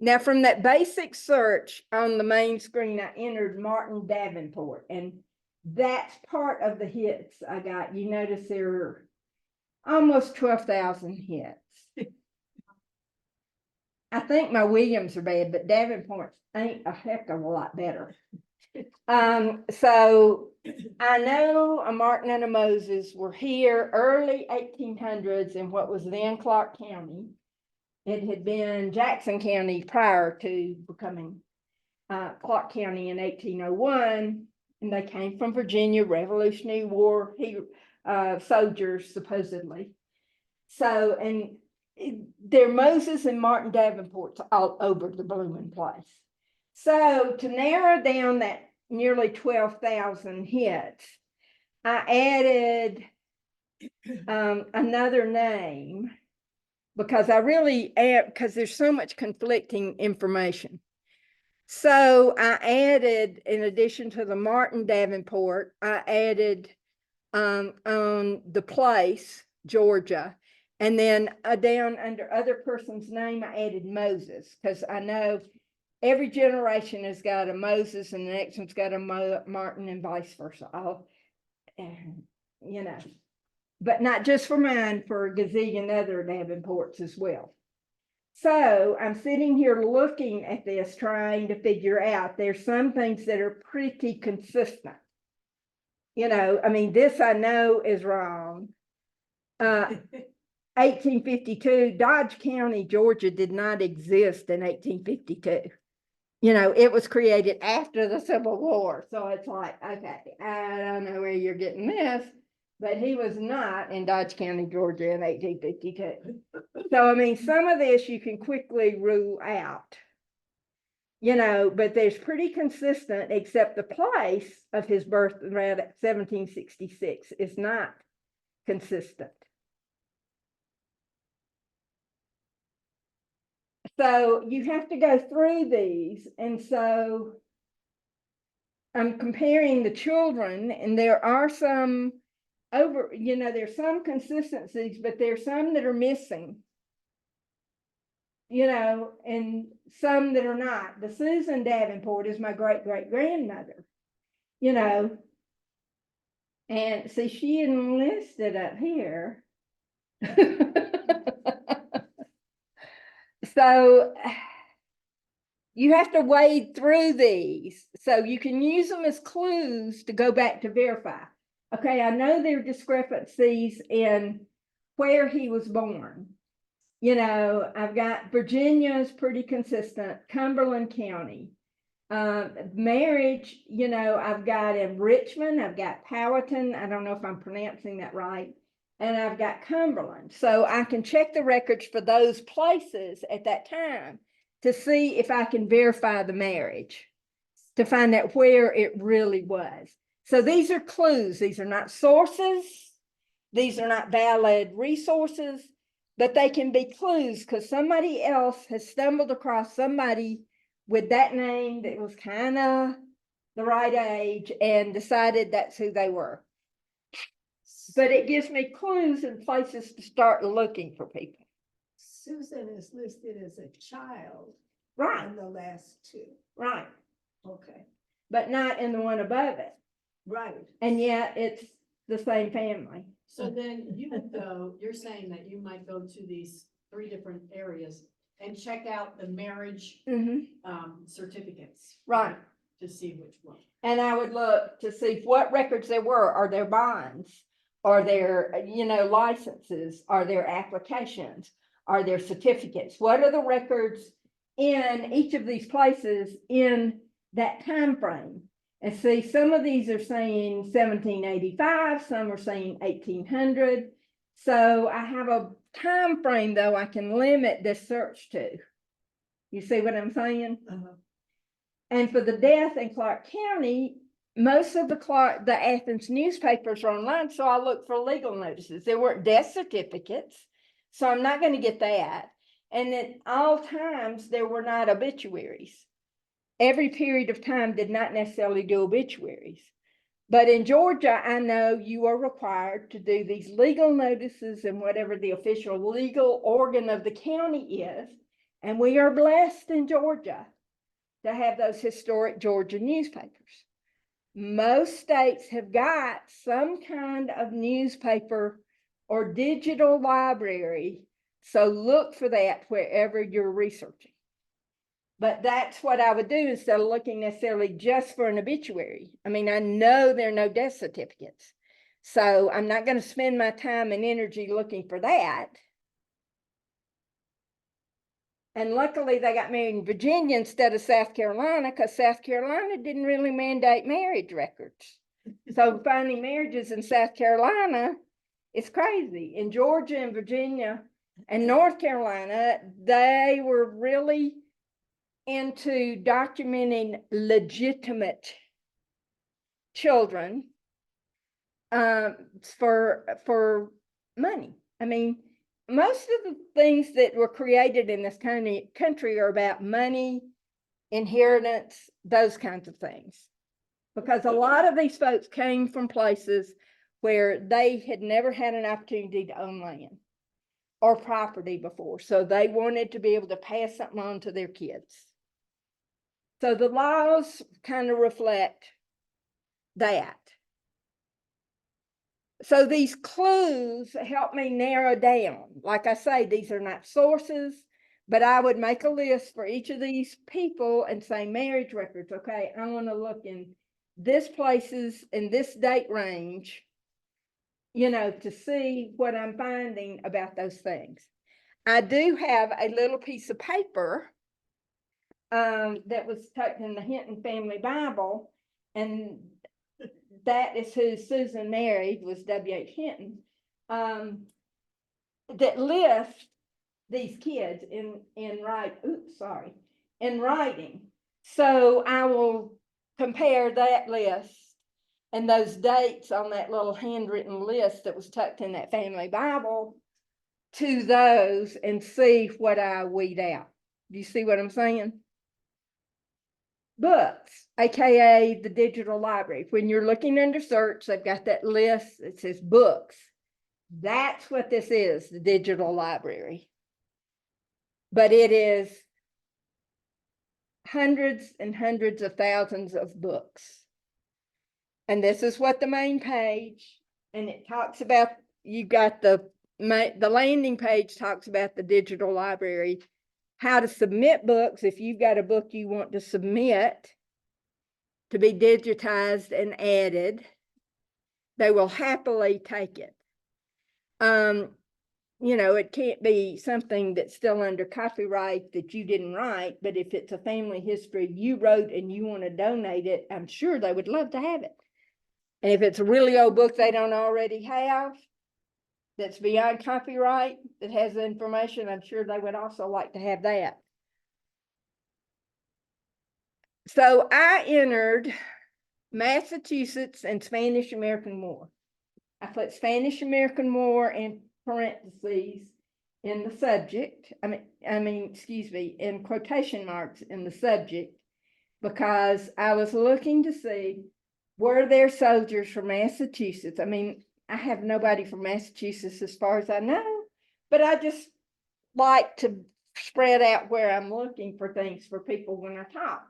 Now, from that basic search on the main screen, I entered Martin Davenport, and that's part of the hits I got. You notice there are almost 12,000 hits. I think my Williams are bad, but Davenport's ain't a heck of a lot better. So I know a Martin and a Moses were here early 1800s in what was then Clark County. It had been Jackson County prior to becoming Clark County in 1801, and they came from Virginia, Revolutionary War soldiers, supposedly. So, and they're Moses and Martin Davenport's all over the blooming place. So to narrow down that nearly 12,000 hits, I added another name because I really am, because there's so much conflicting information. So I added, in addition to the Martin Davenport, I added on the place, Georgia, and then down under other person's name, I added Moses, because I know every generation has got a Moses and the next one's got a Martin and vice versa. You know, but not just for mine, for a gazillion other Davenports as well. So I'm sitting here looking at this, trying to figure out, there's some things that are pretty consistent. You know, I mean, this I know is wrong. 1852, Dodge County, Georgia did not exist in 1852. You know, it was created after the Civil War. So it's like, okay, I don't know where you're getting this, but he was not in Dodge County, Georgia in 1852. So, I mean, some of this you can quickly rule out, you know, but there's pretty consistent, except the place of his birth around 1766 is not consistent. So you have to go through these. And so I'm comparing the children, and there are some there's some consistencies, but there's some that are missing, you know, and some that are not. The Susan Davenport is my great-great-grandmother, you know, and see, she enlisted up here. So you have to wade through these, so you can use them as clues to go back to verify. Okay, I know there are discrepancies in where he was born. You know, I've got Virginia's pretty consistent, Cumberland County. Marriage, you know, I've got in Richmond, I've got Powhatan, I don't know if I'm pronouncing that right, and I've got Cumberland. So I can check the records for those places at that time to see if I can verify the marriage, to find out where it really was. So these are clues. These are not sources. these are not valid resources, but they can be clues because somebody else has stumbled across somebody with that name that was kind of the right age and decided that's who they were. But it gives me clues and places to start looking for people. Susan is listed as a child Right, on the last two. right, Okay, but not in the one above it. right. And yet it's the same family. So then you would go, you're saying that you might go to these 3 different areas and check out the marriage certificates. Right. To see which one. And I would look to see what records there were. Are there bonds? Are there, licenses? Are there applications? Are there certificates? What are the records in each of these places in that time frame? And see, some of these are saying 1785, some are saying 1800. So I have a time frame though I can limit this search to. You see what I'm saying? And for the death in Clark County, most of the Athens newspapers are online, so I look for legal notices. There weren't death certificates, so I'm not going to get that. And at all times, there were not obituaries. Every period of time did not necessarily do obituaries. But in Georgia, I know you are required to do these legal notices and whatever the official legal organ of the county is. And we are blessed in Georgia to have those historic Georgia newspapers. Most states have got some kind of newspaper or digital library, so look for that wherever you're researching. But that's what I would do instead of looking necessarily just for an obituary. I mean, I know there are no death certificates, so I'm not going to spend my time and energy looking for that. And luckily they got married in Virginia instead of South Carolina, because South Carolina didn't really mandate marriage records. So finding marriages in South Carolina is crazy. In Georgia and Virginia and North Carolina, they were really into documenting legitimate children for money. I mean, most of the things that were created in this country are about money, inheritance, those kinds of things. Because a lot of these folks came from places where they had never had an opportunity to own land or property before. So they wanted to be able to pass something on to their kids. So the laws kind of reflect that. So these clues help me narrow down. Like I say, these are not sources, but I would make a list for each of these people and say marriage records. Okay, I want to look in this places in this date range, to see what I'm finding about those things. I do have a little piece of paper that was tucked in the Hinton Family Bible, and that is who Susan married, was W.H. Hinton, that lists these kids in writing. So I will compare that list and those dates on that little handwritten list that was tucked in that family Bible to those and see what I weed out. Do you see what I'm saying? Books, aka the digital library. When you're looking under search, they've got that list that says books. That's what this is, the digital library. But it is hundreds and hundreds of thousands of books. And this is what the main page, and it talks about, you got the landing page talks about the digital library, how to submit books. If you've got a book you want to submit to be digitized and added, they will happily take it. It can't be something that's still under copyright that you didn't write, but if it's a family history you wrote and you want to donate it, I'm sure they would love to have it. And if it's a really old book they don't already have, that's beyond copyright, that has the information, I'm sure they would also like to have that. So I entered Massachusetts and Spanish American War. I put Spanish American War in parentheses in the subject. Excuse me, in quotation marks in the subject, because I was looking to see, were there soldiers from Massachusetts? I mean, I have nobody from Massachusetts as far as I know, but I just like to spread out where I'm looking for things for people when I talk.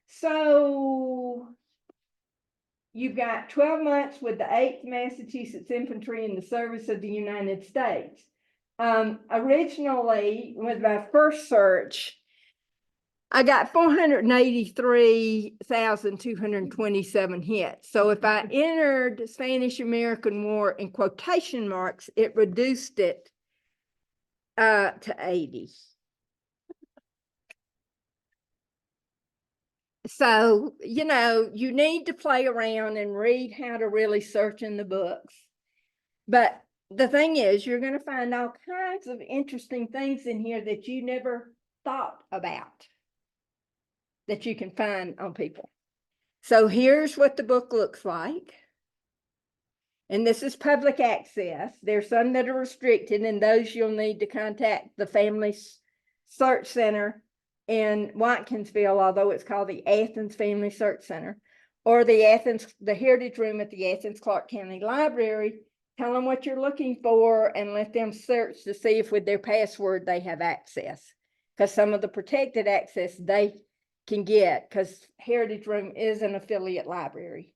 So you've got 12 months with the 8th Massachusetts Infantry in the service of the United States. Originally, with my first search, I got 483,227 hits. So if I entered Spanish American War in quotation marks, it reduced it to 80. So, you know, you need to play around and read how to really search in the books. But the thing is, you're going to find all kinds of interesting things in here that you never thought about, that you can find on people. So here's what the book looks like. And this is public access. There's some that are restricted, and those you'll need to contact the Family Search Center in Watkinsville, although it's called the Athens Family Search Center, or the Heritage Room at the Athens Clarke County Library. Tell them what you're looking for and let them search to see if with their password they have access. Because some of the protected access they can get, because Heritage Room is an affiliate library.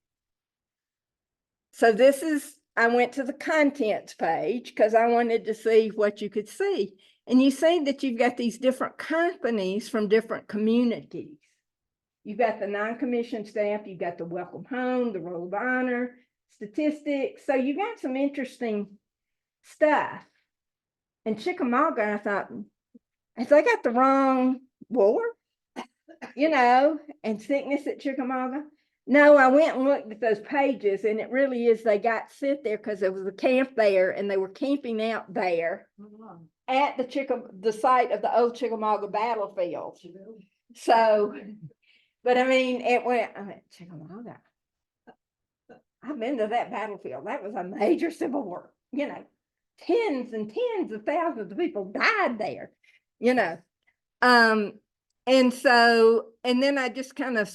So this is, I went to the contents page because I wanted to see what you could see. And you see that you've got these different companies from different communities. You've got the non-commissioned staff, you've got the Welcome Home, the Roll of Honor, statistics. So you got some interesting stuff. And Chickamauga, I thought, if they got the wrong war, you know, and sickness at Chickamauga. No, I went and looked at those pages, and it really is, they got sent there because there was a camp there, and they were camping out there at the site of the old Chickamauga battlefield. So, but I mean, I went, Chickamauga. I've been to that battlefield. That was a major Civil War, you know, tens and tens of thousands of people died there, you know. And so, and then I just kind of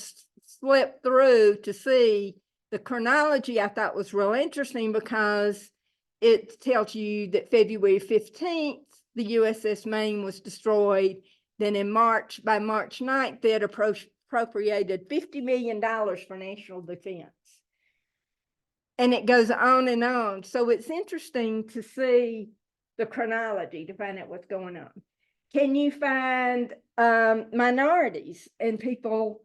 slipped through to see the chronology. I thought was real interesting because it tells you that February 15th, the USS Maine was destroyed. Then by March 9th, they had appropriated $50 million for national defense. And it goes on and on. So it's interesting to see the chronology to find out what's going on. Can you find minorities and people,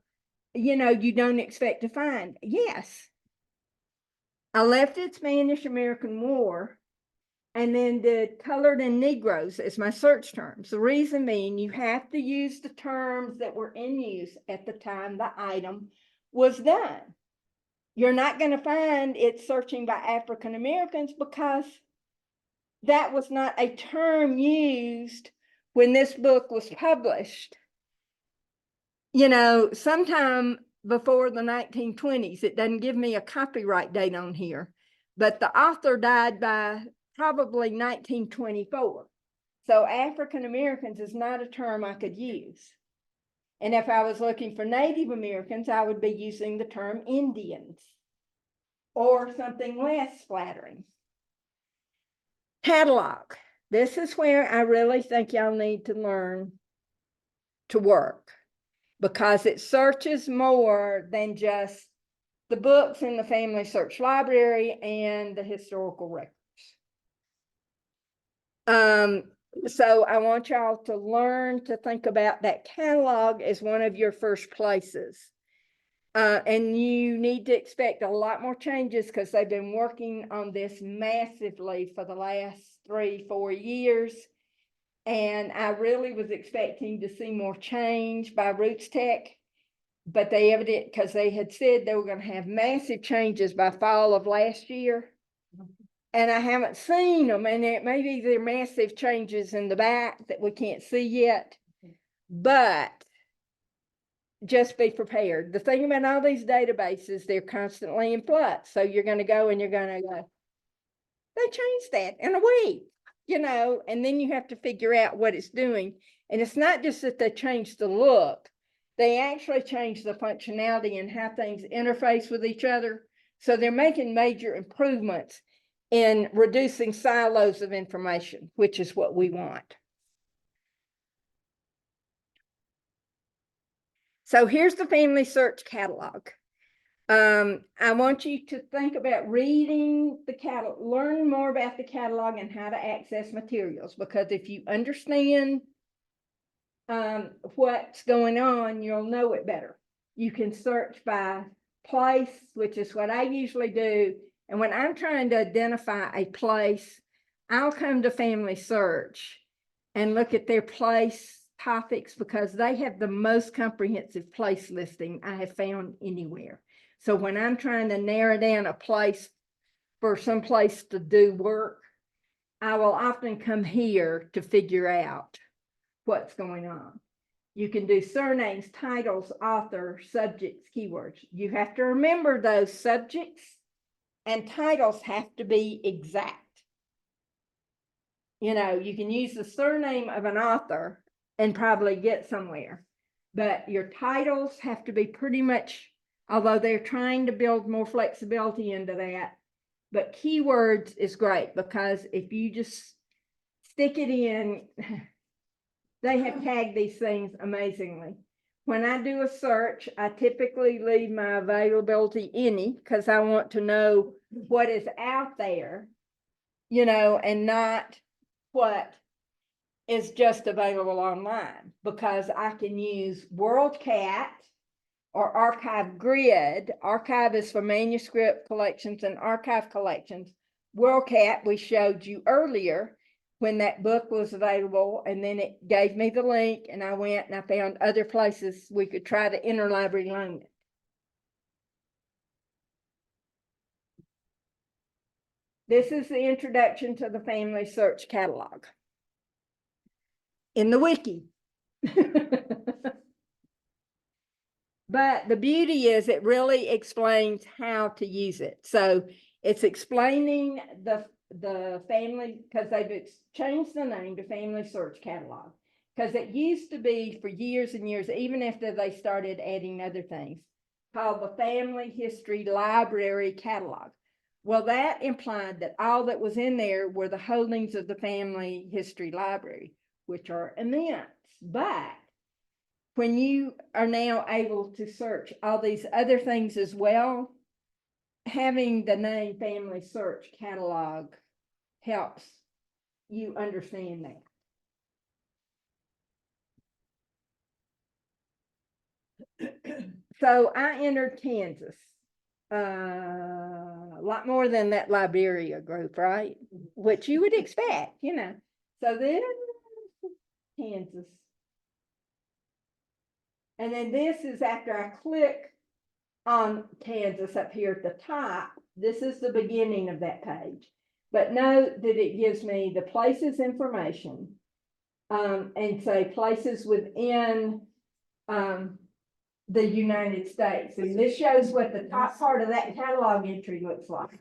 you know, you don't expect to find? Yes. I left it Spanish-American War and then did colored and Negroes as my search terms. The reason being, you have to use the terms that were in use at the time the item was done. You're not going to find it searching by African Americans because that was not a term used when this book was published. You know, sometime before the 1920s, it doesn't give me a copyright date on here, but the author died by probably 1924. So African Americans is not a term I could use. And if I was looking for Native Americans, I would be using the term Indians or something less flattering. Catalog. This is where I really think y'all need to learn to work because it searches more than just the books in the Family Search Library and the historical records. So I want y'all to learn to think about that catalog as one of your first places. And you need to expect a lot more changes because they've been working on this massively for the last 3-4 years. And I really was expecting to see more change by Roots Tech, but they evident because they had said they were going to have massive changes by fall of last year. And I haven't seen them, and maybe they're massive changes in the back that we can't see yet, but just be prepared. The thing about all these databases, they're constantly in flux. So you're going to go and you're going to go, they changed that in a week, and then you have to figure out what it's doing. And it's not just that they changed the look, they actually changed the functionality and how things interface with each other. So they're making major improvements in reducing silos of information, which is what we want. So here's the Family Search Catalog. I want you to think about reading the catalog, learn more about the catalog and how to access materials, because if you understand what's going on, you'll know it better. You can search by place, which is what I usually do. And when I'm trying to identify a place, I'll come to Family Search and look at their place topics, because they have the most comprehensive place listing I have found anywhere. So when I'm trying to narrow down a place for some place to do work, I will often come here to figure out what's going on. You can do surnames, titles, author, subjects, keywords. You have to remember those subjects and titles have to be exact. You can use the surname of an author and probably get somewhere, but your titles have to be pretty much, although they're trying to build more flexibility into that, but keywords is great, because if you just stick it in, they have tagged these things amazingly. When I do a search, I typically leave my availability any, because I want to know what is out there, and not what is just available online, because I can use WorldCat or Archive Grid. Archive is for manuscript collections and archive collections. WorldCat, we showed you earlier when that book was available, and then it gave me the link and I went and I found other places we could try to interlibrary loan it. This is the introduction to the Family Search Catalog in the wiki. But the beauty is it really explains how to use it. So it's explaining the family, because they've changed the name to Family Search Catalog, because it used to be for years and years, even after they started adding other things, called the Family History Library Catalog. Well, that implied that all that was in there were the holdings of the Family History Library, which are immense. But when you are now able to search all these other things as well, having the name Family Search Catalog helps you understand that. So I entered Kansas, a lot more than that Liberia group, right? Which you would expect, So then Kansas. And then this is after I click on Kansas up here at the top. This is the beginning of that page. But note that it gives me the places information, and say places within the United States. And this shows what the top part of that catalog entry looks like.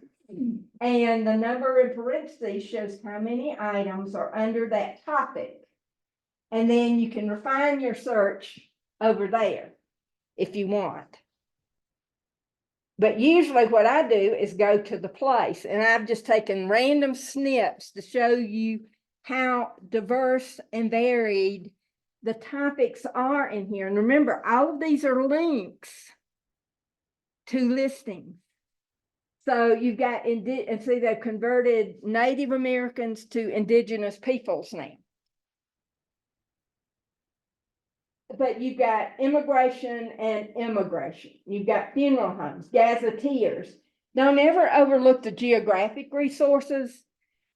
And the number in parentheses shows how many items are under that topic. And then you can refine your search over there if you want. But usually what I do is go to the place, and I've just taken random snips to show you how diverse and varied the topics are in here. And remember, all of these are links to listings. So you've got, and see, they've converted Native Americans to indigenous peoples now. But you've got immigration and immigration. You've got funeral homes, gazetteers. Don't ever overlook the geographic resources,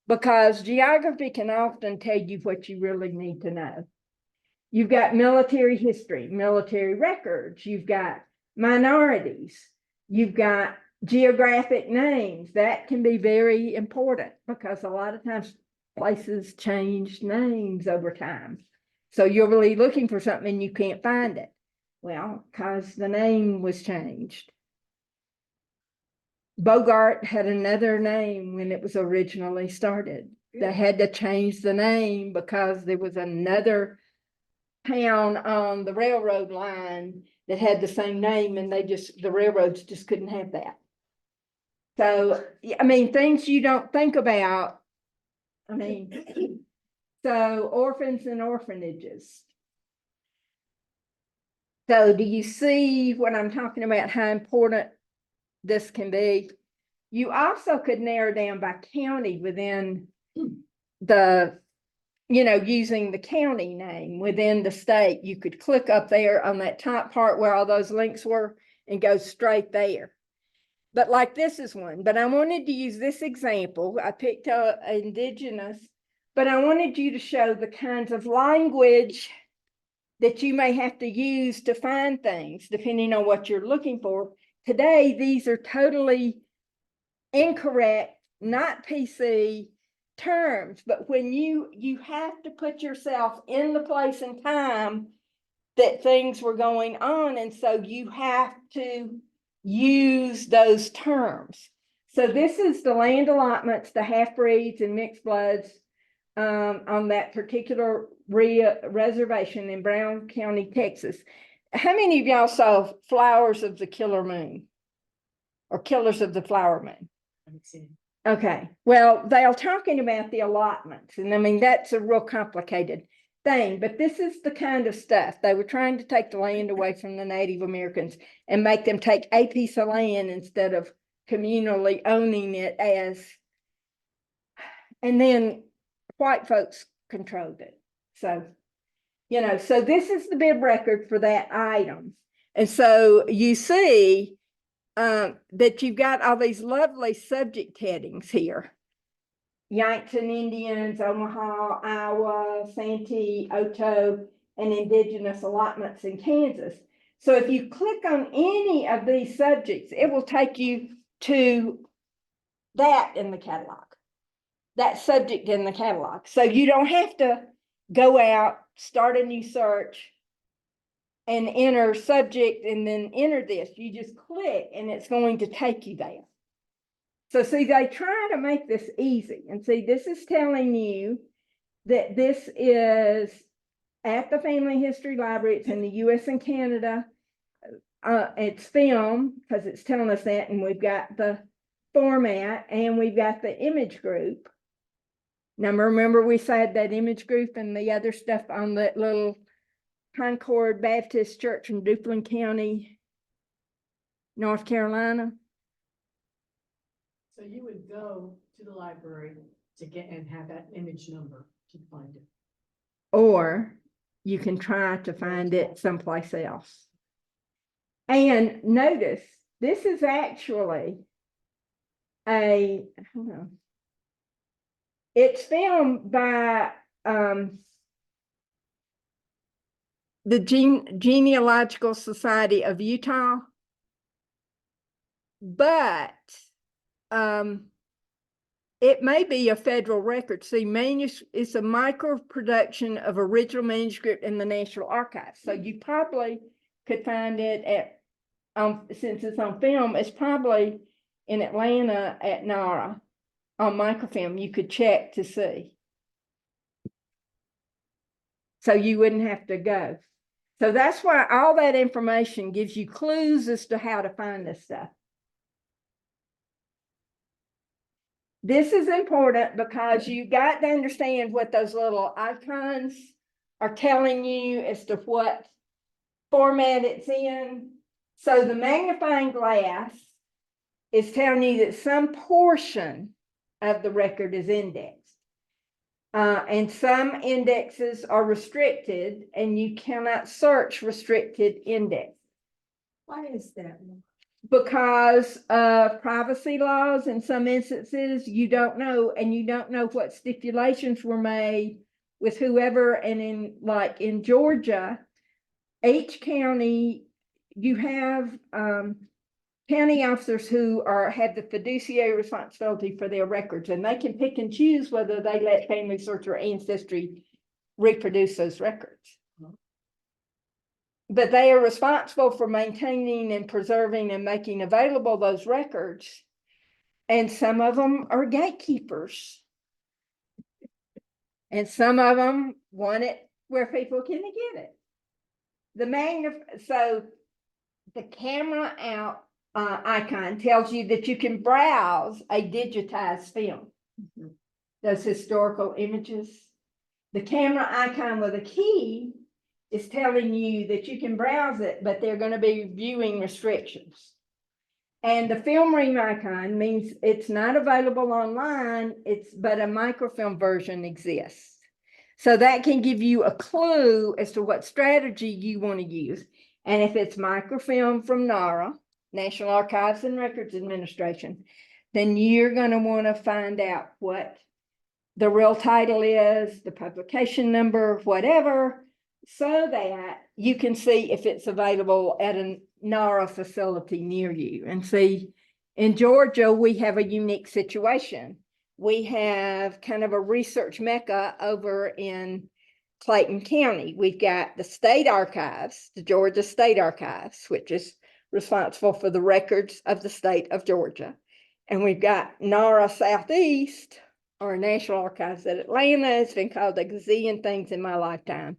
because geography can often tell you what you really need to know. You've got military history, military records. You've got minorities. You've got geographic names. That can be very important, because a lot of times places change names over time. So you're really looking for something and you can't find it. Well, because the name was changed. Bogart had another name when it was originally started. They had to change the name because there was another town on the railroad line that had the same name, and the railroads just couldn't have that. So, I mean, things you don't think about. I mean, so orphans and orphanages. So do you see what I'm talking about, how important this can be? You also could narrow down by county within the, using the county name within the state. You could click up there on that top part where all those links were and go straight there. But like this is one, but I wanted to use this example. I picked indigenous, but I wanted you to show the kinds of language that you may have to use to find things depending on what you're looking for. Today, these are totally incorrect, not PC terms, but when you have to put yourself in the place and time that things were going on, and so you have to use those terms. So this is the land allotments, the half-breeds and mixed bloods on that particular reservation in Brown County, Texas. How many of y'all saw Flowers of the Killer Moon or Killers of the Flower Moon? I haven't seen. Okay, well, they are talking about the allotments, and I mean, that's a real complicated thing, but this is the kind of stuff. They were trying to take the land away from the Native Americans and make them take a piece of land instead of communally owning it as, and then white folks controlled it. So, so this is the bid record for that item. And so you see that you've got all these lovely subject headings here. Yankton Indians, Omaha, Iowa, Santee, Oto, and indigenous allotments in Kansas. So if you click on any of these subjects, it will take you to that in the catalog, that subject in the catalog. So you don't have to go out, start a new search, and enter subject and then enter this. You just click and it's going to take you there. So see, they try to make this easy. And see, this is telling you that this is at the Family History Library. It's in the US and Canada. It's film because it's telling us that, and we've got the format and we've got the image group. Now remember we said that image group and the other stuff on that little Concord Baptist Church in Duplin County, North Carolina. So you would go to the library to get and have that image number to find it. Or you can try to find it someplace else. And notice, this is actually it's filmed by the Genealogical Society of Utah, but it may be a federal record. See, it's a micro production of original manuscript in the National Archives. So you probably could find it at, since it's on film, it's probably in Atlanta at NARA on microfilm. You could check to see. So you wouldn't have to go. So that's why all that information gives you clues as to how to find this stuff. This is important because you got to understand what those little icons are telling you as to what format it's in. So the magnifying glass is telling you that some portion of the record is indexed. And some indexes are restricted, and you cannot search restricted index. Why is that? Because of privacy laws in some instances, you don't know, and you don't know what stipulations were made with whoever. And in Georgia, each county, you have county officers who have the fiduciary responsibility for their records, and they can pick and choose whether they let Family Search or Ancestry reproduce those records. But they are responsible for maintaining and preserving and making available those records. And some of them are gatekeepers. And some of them want it where people can get it. So the camera out icon tells you that you can browse a digitized film. Those historical images. The camera icon with a key is telling you that you can browse it, but there are going to be viewing restrictions. And the film ring icon means it's not available online, but a microfilm version exists. So that can give you a clue as to what strategy you want to use. And if it's microfilm from NARA, National Archives and Records Administration, then you're going to want to find out what the real title is, the publication number, whatever, so that you can see if it's available at a NARA facility near you. And see, in Georgia, we have a unique situation. We have kind of a research mecca over in Clayton County. We've got the state archives, the Georgia State Archives, which is responsible for the records of the state of Georgia. And we've got NARA Southeast, or National Archives at Atlanta. It's been called a gazillion things in my lifetime.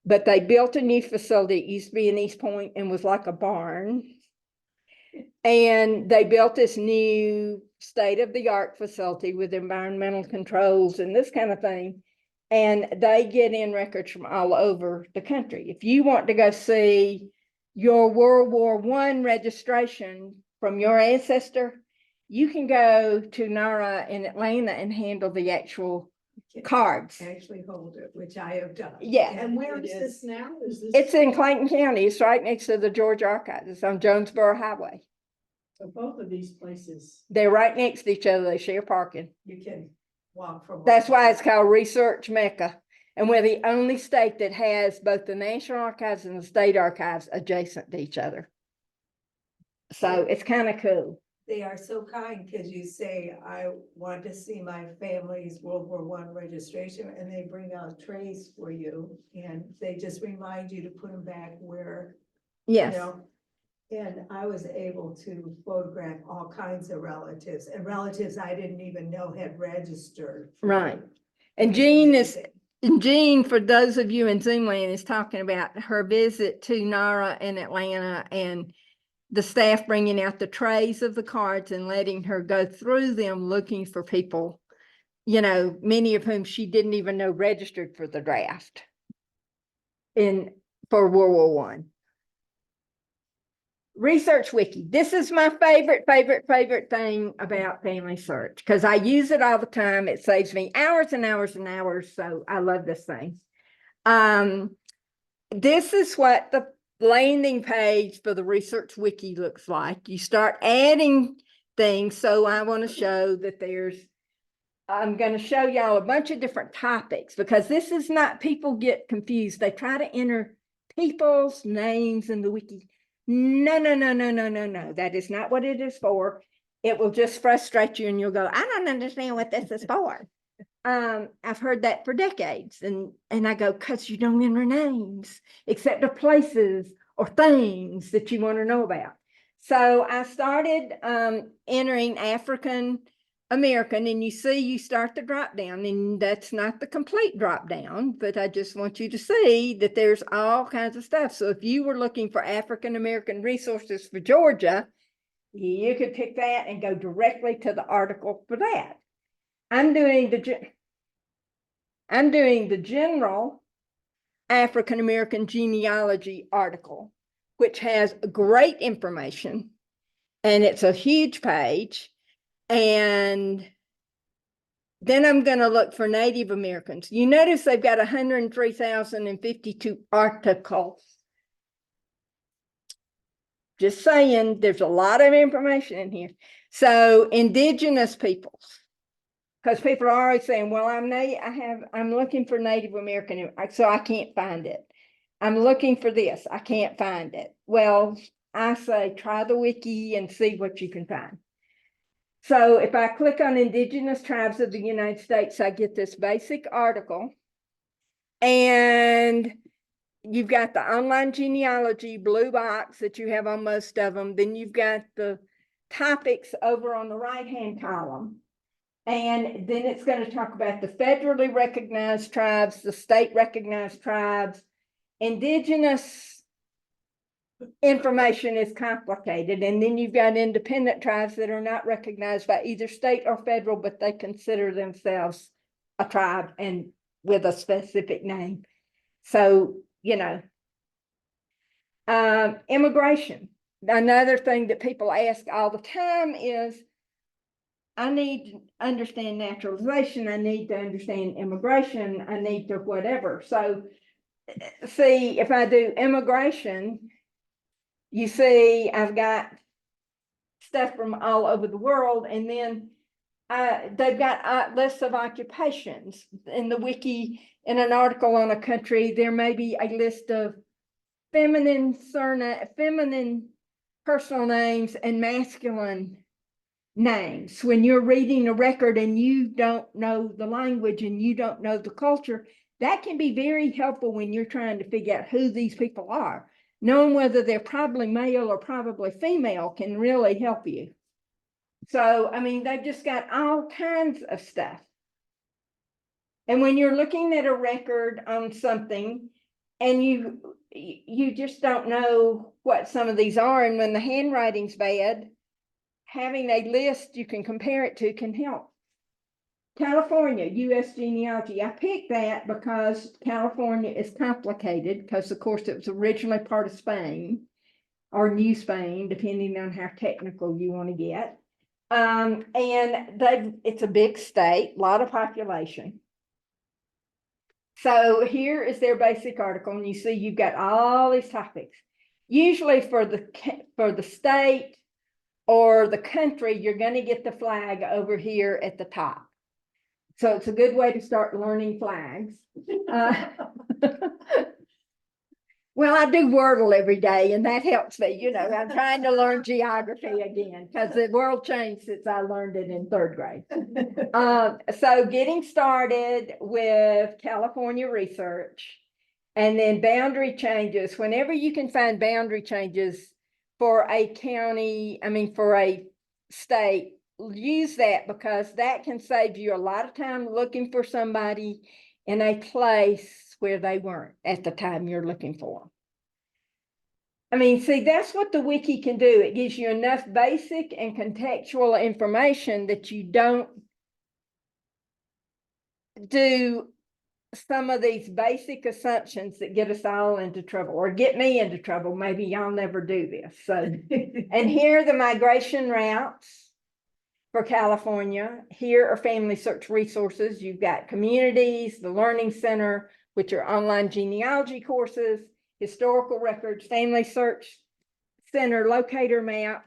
But they built a new facility. It used to be in East Point and was like a barn. And they built this new state-of-the-art facility with environmental controls and this kind of thing. And they get in records from all over the country. If you want to go see your World War I registration from your ancestor, you can go to NARA in Atlanta and handle the actual cards. Actually hold it, which I have done. Yeah. And where is this now? Is this? It's in Clayton County. It's right next to the Georgia Archives. It's on Jonesboro Highway. So both of these places. They're right next to each other. They share parking. You can walk from. That's why it's called Research Mecca. And we're the only state that has both the National Archives and the state archives adjacent to each other. So it's kind of cool. They are so kind because you say, I want to see my family's World War I registration, and they bring out trays for you. And they just remind you to put them back where, Yes. you know. And I was able to photograph all kinds of relatives and relatives I didn't even know had registered. Right. And Jean, for those of you in Zoomland, is talking about her visit to NARA in Atlanta and the staff bringing out the trays of the cards and letting her go through them looking for people, you know, many of whom she didn't even know registered for the draft for World War I. Research Wiki. This is my favorite thing about Family Search because I use it all the time. It saves me hours and hours and hours. So I love this thing. This is what the landing page for the Research Wiki looks like. You start adding things. So I want to show that I'm going to show y'all a bunch of different topics because this is not, people get confused. They try to enter people's names in the wiki. No. That is not what it is for. It will just frustrate you and you'll go, I don't understand what this is for. I've heard that for decades. And I go, because you don't enter names, except the places or things that you want to know about. So I started entering African American, and you see, you start the drop down, and that's not the complete drop down, but I just want you to see that there's all kinds of stuff. So if you were looking for African American resources for Georgia, you could pick that and go directly to the article for that. I'm doing the general African American genealogy article, which has great information, and it's a huge page. And then I'm going to look for Native Americans. You notice they've got 103,052 articles. Just saying, there's a lot of information in here. So indigenous peoples, because people are always saying, well, I'm looking for Native American, so I can't find it. I'm looking for this, I can't find it. Well, I say, try the wiki and see what you can find. So if I click on Indigenous Tribes of the United States, I get this basic article. And you've got the online genealogy blue box that you have on most of them. Then you've got the topics over on the right-hand column. And then it's going to talk about the federally recognized tribes, the state recognized tribes. Indigenous information is complicated. And then you've got independent tribes that are not recognized by either state or federal, but they consider themselves a tribe and with a specific name. So, immigration. Another thing that people ask all the time is, I need to understand naturalization, I need to understand immigration, I need to whatever. So see, if I do immigration, you see I've got stuff from all over the world, and then they've got lists of occupations. In the wiki, in an article on a country, there may be a list of feminine personal names and masculine names. When you're reading a record and you don't know the language and you don't know the culture, that can be very helpful when you're trying to figure out who these people are. Knowing whether they're probably male or probably female can really help you. So, I mean, they've just got all kinds of stuff. And when you're looking at a record on something and you just don't know what some of these are, and when the handwriting's bad, having a list you can compare it to can help. California, U.S. genealogy. I picked that because California is complicated because, of course, it was originally part of Spain or New Spain, depending on how technical you want to get. And it's a big state, a lot of population. So here is their basic article, and you see you've got all these topics. Usually for the state or the country, you're going to get the flag over here at the top. So it's a good way to start learning flags. Well, I do Wordle every day, and that helps me. I'm trying to learn geography again because the world changed since I learned it in 3rd grade. So getting started with California research, and then boundary changes. Whenever you can find boundary changes for a county, for a state, use that, because that can save you a lot of time looking for somebody in a place where they weren't at the time you're looking for them. See, that's what the wiki can do. It gives you enough basic and contextual information that you don't do some of these basic assumptions that get us all into trouble, or get me into trouble. Maybe y'all never do this. So, and here are the migration routes for California. Here are family search resources. You've got communities, the Learning Center, which are online genealogy courses, historical records, family search center, locator map,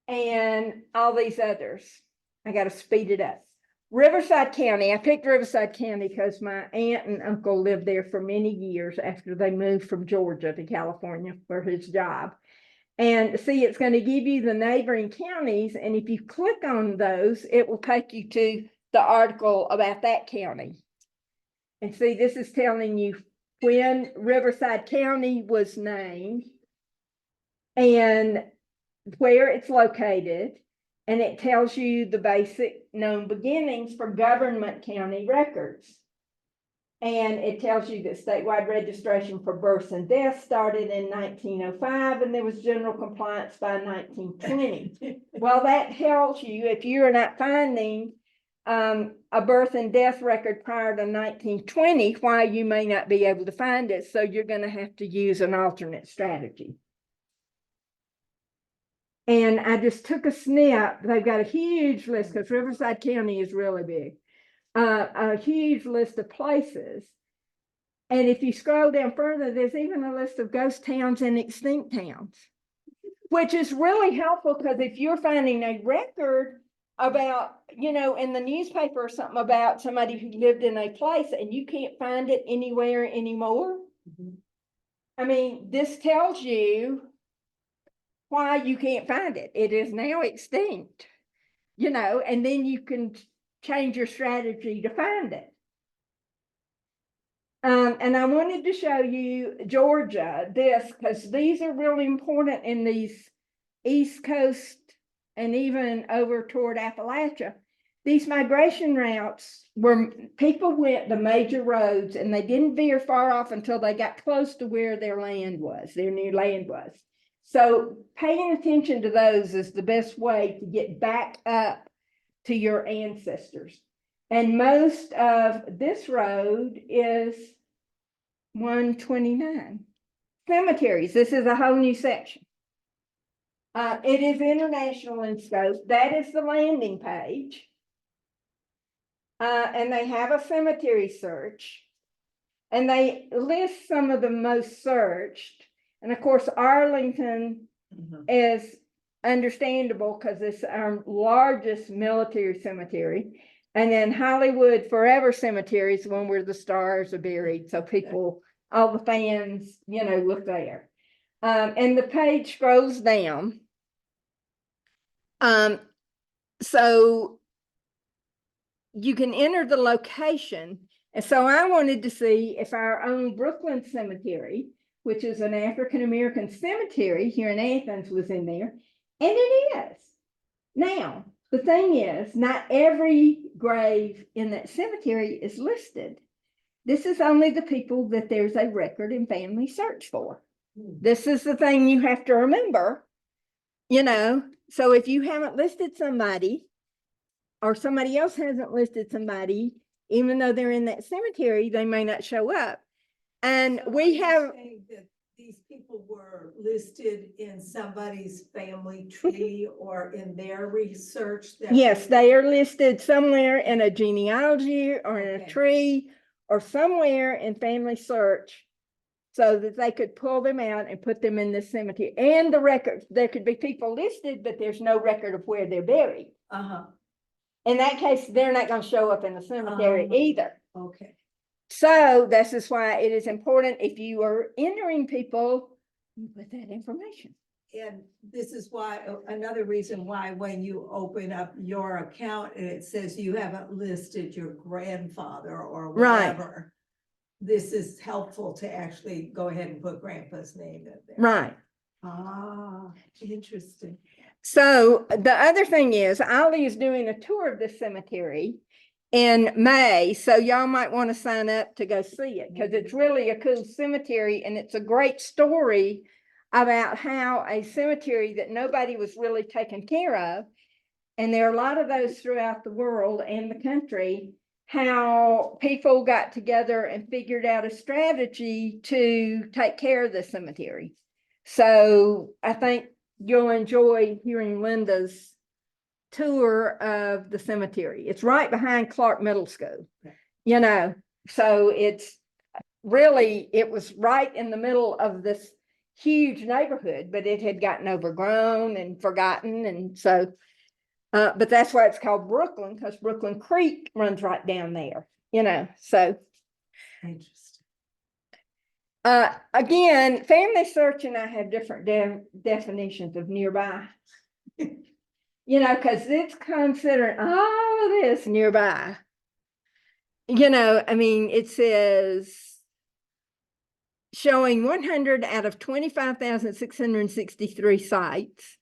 and all these others. I got to speed it up. Riverside County. I picked Riverside County because my aunt and uncle lived there for many years after they moved from Georgia to California for his job. And see, it's going to give you the neighboring counties. And if you click on those, it will take you to the article about that county. And see, this is telling you when Riverside County was named and where it's located. And it tells you the basic known beginnings for government county records. And it tells you that statewide registration for births and deaths started in 1905, and there was general compliance by 1920. Well, that tells you, if you're not finding a birth and death record prior to 1920, why you may not be able to find it. So you're going to have to use an alternate strategy. And I just took a snip. They've got a huge list because Riverside County is really big. A huge list of places. And if you scroll down further, there's even a list of ghost towns and extinct towns, which is really helpful because if you're finding a record about, in the newspaper or something about somebody who lived in a place and you can't find it anywhere anymore. This tells you why you can't find it. It is now extinct, and then you can change your strategy to find it. And I wanted to show you Georgia, because these are really important in these East Coast and even over toward Appalachia, these migration routes where people went the major roads and they didn't veer far off until they got close to where their land was, their new land was. So paying attention to those is the best way to get back up to your ancestors. And most of this road is 129. Cemeteries, this is a whole new section. It is international in scope. That is the landing page. And they have a cemetery search. And they list some of the most searched. And of course, Arlington is understandable because it's our largest military cemetery. And then Hollywood Forever Cemetery is the one where the stars are buried. So people, all the fans, look there. And the page scrolls down. So you can enter the location. And so I wanted to see if our own Brooklyn Cemetery, which is an African-American cemetery here in Athens, was in there. And it is. Now, the thing is, not every grave in that cemetery is listed. This is only the people that there's a record and family search for. This is the thing you have to remember, So if you haven't listed somebody or somebody else hasn't listed somebody, even though they're in that cemetery, they may not show up. And So we are have. you saying that these people were listed in somebody's family tree or in their research? Yes, they are listed somewhere in a genealogy or in a Okay. tree or somewhere in family search so that they could pull them out and put them in the cemetery. And the records, there could be people listed, but there's no record of where they're buried. In that case, they're not going to show up in the cemetery either. Okay. So this is why it is important if you are entering people, you put that information. And this is why, another reason why when you open up your account and it says you haven't listed your grandfather or Right. whatever, this is helpful to actually go ahead and put grandpa's name in there. Right. Ah, interesting. So the other thing is, Ali is doing a tour of the cemetery in May, so y'all might want to sign up to go see it because it's really a cool cemetery and it's a great story about how a cemetery that nobody was really taking care of, and there are a lot of those throughout the world and the country, how people got together and figured out a strategy to take care of the cemetery. So I think you'll enjoy hearing Linda's tour of the cemetery. It's right behind Clark Middle School, so it's really, it was right in the middle of this huge neighborhood, but it had gotten overgrown and forgotten. And so, but that's why it's called Brooklyn, because Brooklyn Creek runs right down there, so. Interesting. Again, family search and I have different definitions of nearby. Because it's considered all of this nearby. It says showing 100 out of 25,663 sites.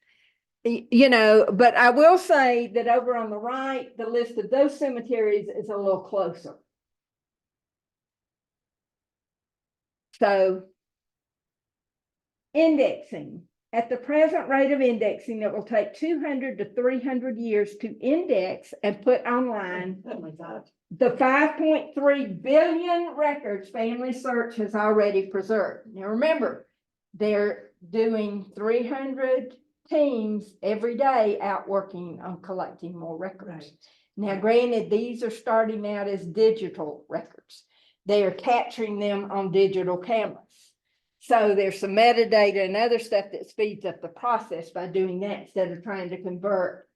But I will say that over on the right, the list of those cemeteries is a little closer. So indexing. At the present rate of indexing, it will take 200 to 300 years to index and put online Oh my God. the 5.3 billion records Family Search has already preserved. Now remember, they're doing 300 teams every day out working on collecting more records. Right. Now, granted, these are starting out as digital records. They are capturing them on digital cameras. So there's some metadata and other stuff that speeds up the process by doing that instead of trying to convert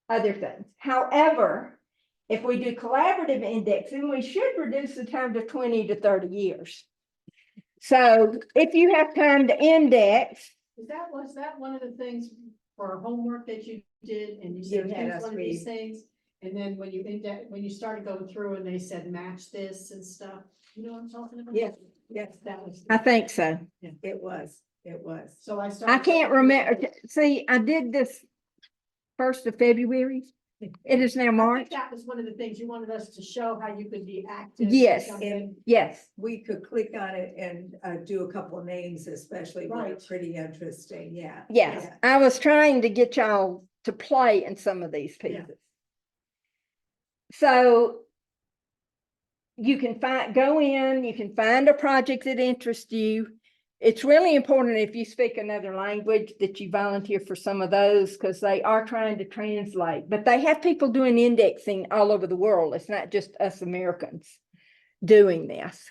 other things. However, if we do collaborative indexing, we should reduce the time to 20 to 30 years. So if you have time to index. Was that one of the things for homework that you did and you You said, had here's us one of these read. things? And then when you started going through and they said, match this and stuff, you know what I'm talking about? Yes, yes, That was. I think so. it was. It was. So I started. I can't remember. See, I did this 1st of February. It is now I think March. that was one of the things you wanted us to show how you could be active. or Yes. something. Yes. We could click on it and do a couple of names, especially were Right. pretty interesting, yeah. Yes. Yeah. I was trying to get y'all to play in some of these Yeah. pieces. So you can go in, you can find a project that interests you. It's really important if you speak another language that you volunteer for some of those because they are trying to translate, but they have people doing indexing all over the world. It's not just us Americans doing this.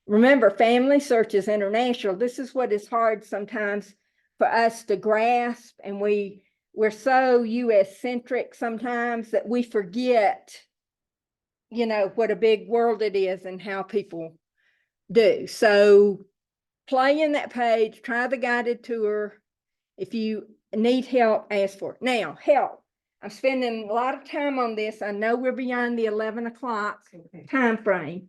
Remember, family search is international. This is what is hard sometimes for us to grasp, and we're so US centric sometimes that we forget, what a big world it is and how people do. So play in that page, try the guided tour. If you need help, ask for it. Now, help. I'm spending a lot of time on this. I know we're beyond the 11 o'clock Okay. time frame,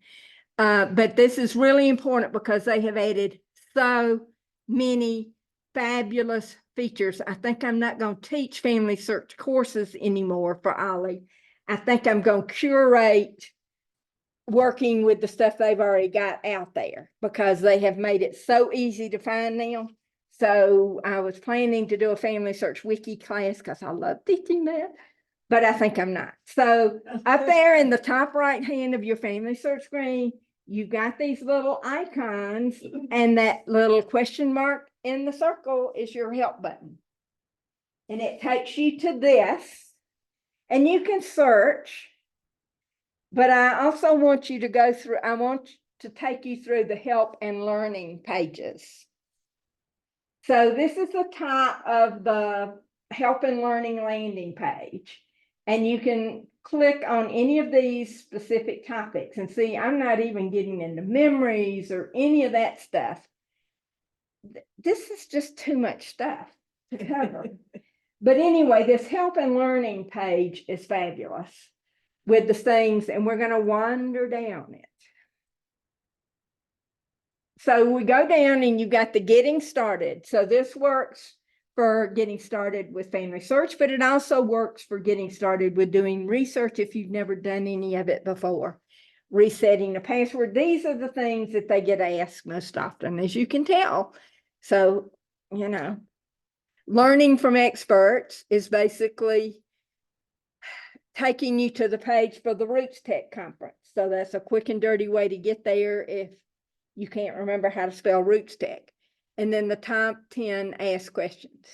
but this is really important because they have added so many fabulous features. I think I'm not going to teach family search courses anymore for Ollie. I think I'm going to curate working with the stuff they've already got out there because they have made it so easy to find now. So I was planning to do a family search wiki class because I love teaching that, but I think I'm not. So up there in the top right hand of your family search screen, you've got these little icons, and that little question mark in the circle is your help button. And it takes you to this, and you can search. But I also want you to go through, I want to take you through the help and learning pages. So this is the top of the help and learning landing page. And you can click on any of these specific topics and see, I'm not even getting into memories or any of that stuff. This is just too much stuff to cover. But anyway, this help and learning page is fabulous with the things, and we're going to wander down it. So we go down and you got the getting started. So this works for getting started with family search, but it also works for getting started with doing research if you've never done any of it before. Resetting the password. These are the things that they get asked most often, as you can tell. So, learning from experts is basically taking you to the page for the Roots Tech conference. So that's a quick and dirty way to get there if you can't remember how to spell Roots Tech. And then the top 10 ask questions.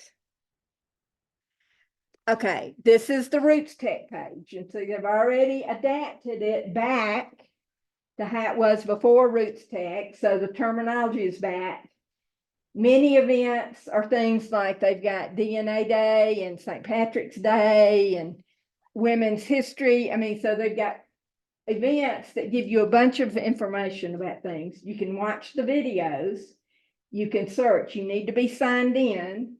Okay, this is the Roots Tech page. And so you've already adapted it back to how it was before Roots Tech. So the terminology is back. Many events are things like they've got DNA Day and St. Patrick's Day and Women's History. So they've got events that give you a bunch of information about things. You can watch the videos. You can search. You need to be signed in.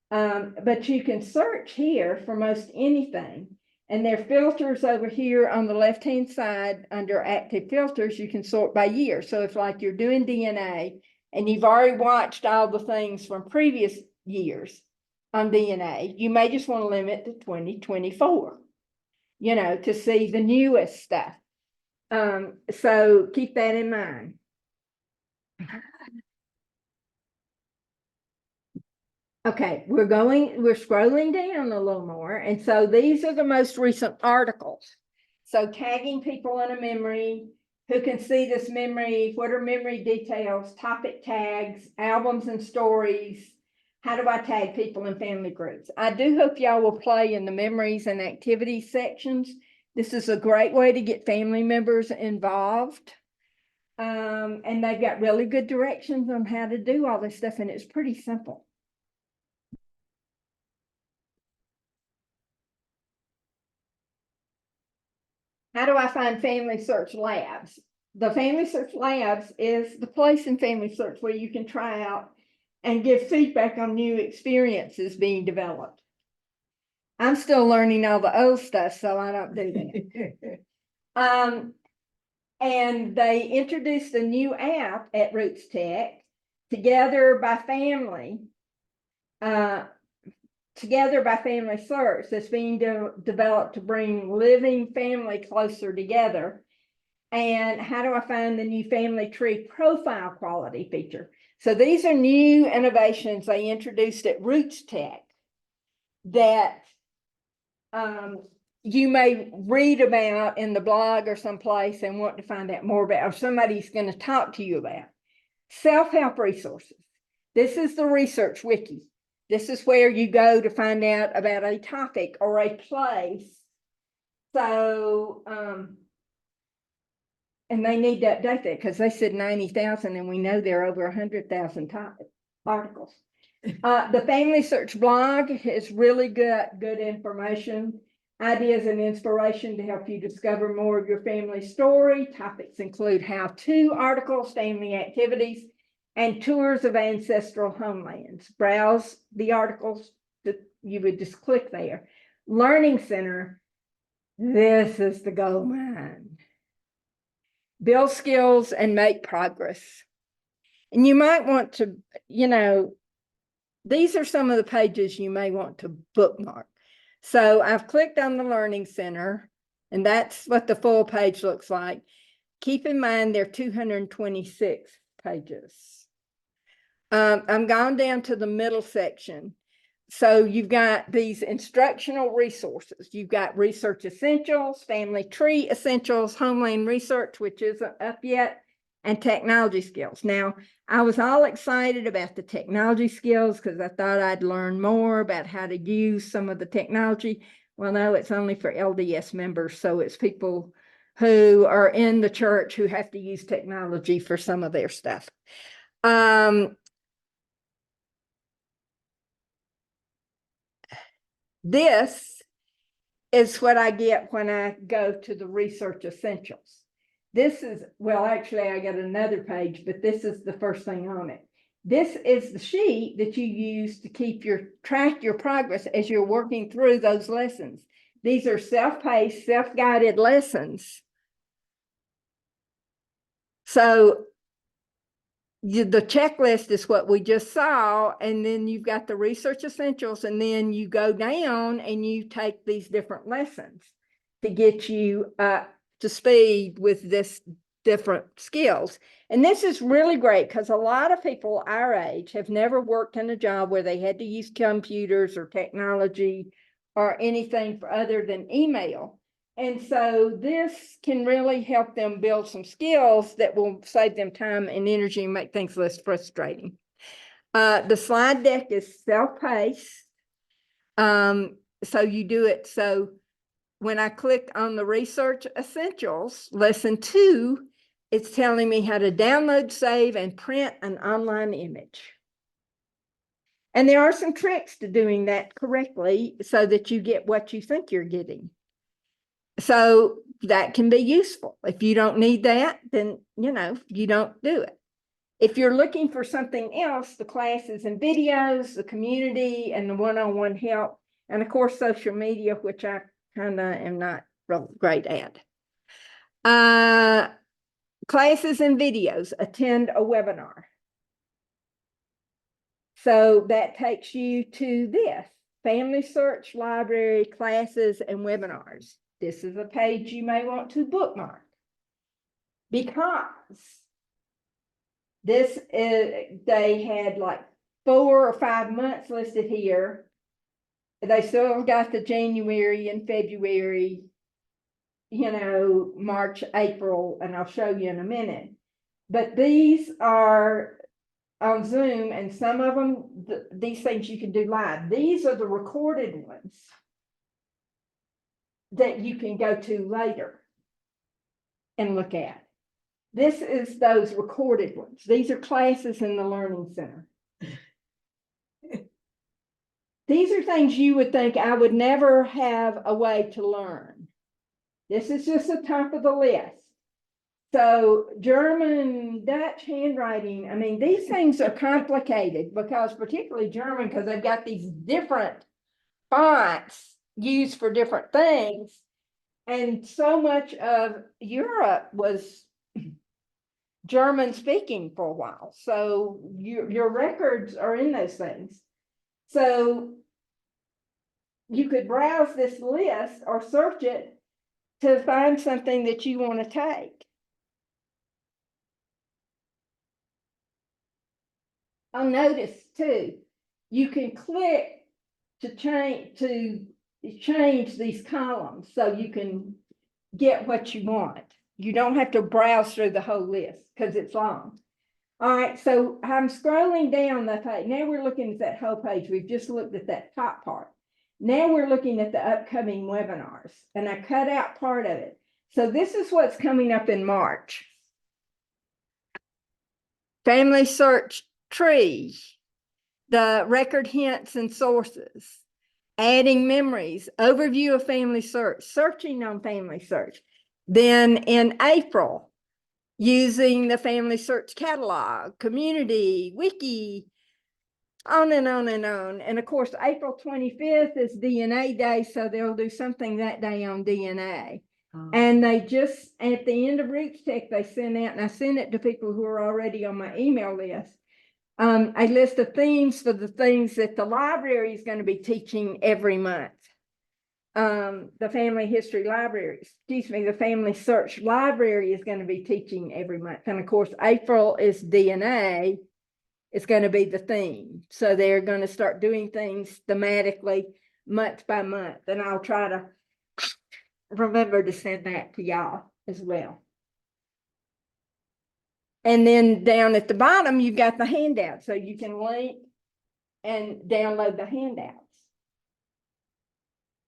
But you can search here for most anything. And there are filters over here on the left-hand side under active filters. You can sort by year. So if like you're doing DNA and you've already watched all the things from previous years on DNA, you may just want to limit to 2024, to see the newest stuff. So keep that in mind. Okay, we're scrolling down a little more. And so these are the most recent articles. So tagging people in a memory, who can see this memory, what are memory details, topic tags, albums and stories. How do I tag people in family groups? I do hope y'all will play in the memories and activities sections. This is a great way to get family members involved. And they've got really good directions on how to do all this stuff, and it's pretty simple. How do I find family search labs? The family search labs is the place in family search where you can try out and give feedback on new experiences being developed. I'm still learning all the old stuff, so I don't do that. And they introduced a new app at Roots Tech Together by Family, Together by Family search that's being developed to bring living family closer together. And how do I find the new family tree profile quality feature? So these are new innovations they introduced at Roots Tech that you may read about in the blog or someplace and want to find out more about, or somebody's going to talk to you about. Self-help resources. This is the research wiki. This is where you go to find out about a topic or a place. So, and they need to update that because they said 90,000 and we know there are over 100,000 articles. The Family Search blog is really good information, ideas and inspiration to help you discover more of your family story. Topics include how-to articles, family activities, and tours of ancestral homelands. Browse the articles that you would just click there. Learning Center, this is the gold mine. Build skills and make progress. And you might want to, these are some of the pages you may want to bookmark. So I've clicked on the Learning Center, and that's what the full page looks like. Keep in mind there are 226 pages. I'm gone down to the middle section. So you've got these instructional resources. You've got Research Essentials, Family Tree Essentials, Homeland Research, which isn't up yet, and Technology Skills. Now, I was all excited about the technology skills because I thought I'd learn more about how to use some of the technology. Well, no, it's only for LDS members. So it's people who are in the church who have to use technology for some of their stuff. This is what I get when I go to the Research Essentials. This is, well, actually, I got another page, but this is the first thing on it. This is the sheet that you use to keep track your progress as you're working through those lessons. These are self-paced, self-guided lessons. So the checklist is what we just saw, and then you've got the Research Essentials, and then you go down and you take these different lessons to get you up to speed with this different skills. And this is really great because a lot of people our age have never worked in a job where they had to use computers or technology or anything other than email. And so this can really help them build some skills that will save them time and energy and make things less frustrating. The slide deck is self-paced. So you do it. So when I click on the Research Essentials, lesson 2, it's telling me how to download, save, and print an online image. And there are some tricks to doing that correctly so that you get what you think you're getting. So that can be useful. If you don't need that, then, you don't do it. If you're looking for something else, the classes and videos, the community, and the one-on-one help, and of course, social media, which I kind of am not real great at. Classes and videos, attend a webinar. So that takes you to this, Family Search Library, classes and webinars. This is a page you may want to bookmark because this is, they had like 4 or 5 months listed here. They still got the January and February, March, April, and I'll show you in a minute. But these are on Zoom, and some of them, these things you can do live. These are the recorded ones that you can go to later and look at. This is those recorded ones. These are classes in the Learning Center. These are things you would think I would never have a way to learn. This is just the top of the list. So German, Dutch handwriting, I mean, these things are complicated because particularly German, because they've got these different fonts used for different things. And so much of Europe was German speaking for a while. So your records are in those things. So you could browse this list or search it to find something that you want to take. I'll notice too, you can click to change these columns so you can get what you want. You don't have to browse through the whole list because it's long. All right, so I'm scrolling down the page. Now we're looking at that whole page. We've just looked at that top part. Now we're looking at the upcoming webinars, and I cut out part of it. So this is what's coming up in March. Family search tree, the record hints and sources, adding memories, overview of family search, searching on family search. Then in April, using the family search catalog, community, wiki, on and on and on. And of course, April 25th is DNA Day, so they'll do something that day on DNA. And they just, at the end of Roots Tech, they sent out, and I sent it to people who are already on my email list, a list of themes for the things that the library is going to be teaching every month. The family history library, the family search library is going to be teaching every month. And of course, April is DNA. It's going to be the theme. So they're going to start doing things thematically month by month. And I'll try to remember to send that to y'all as well. And then down at the bottom, you've got the handout. So you can link and download the handouts.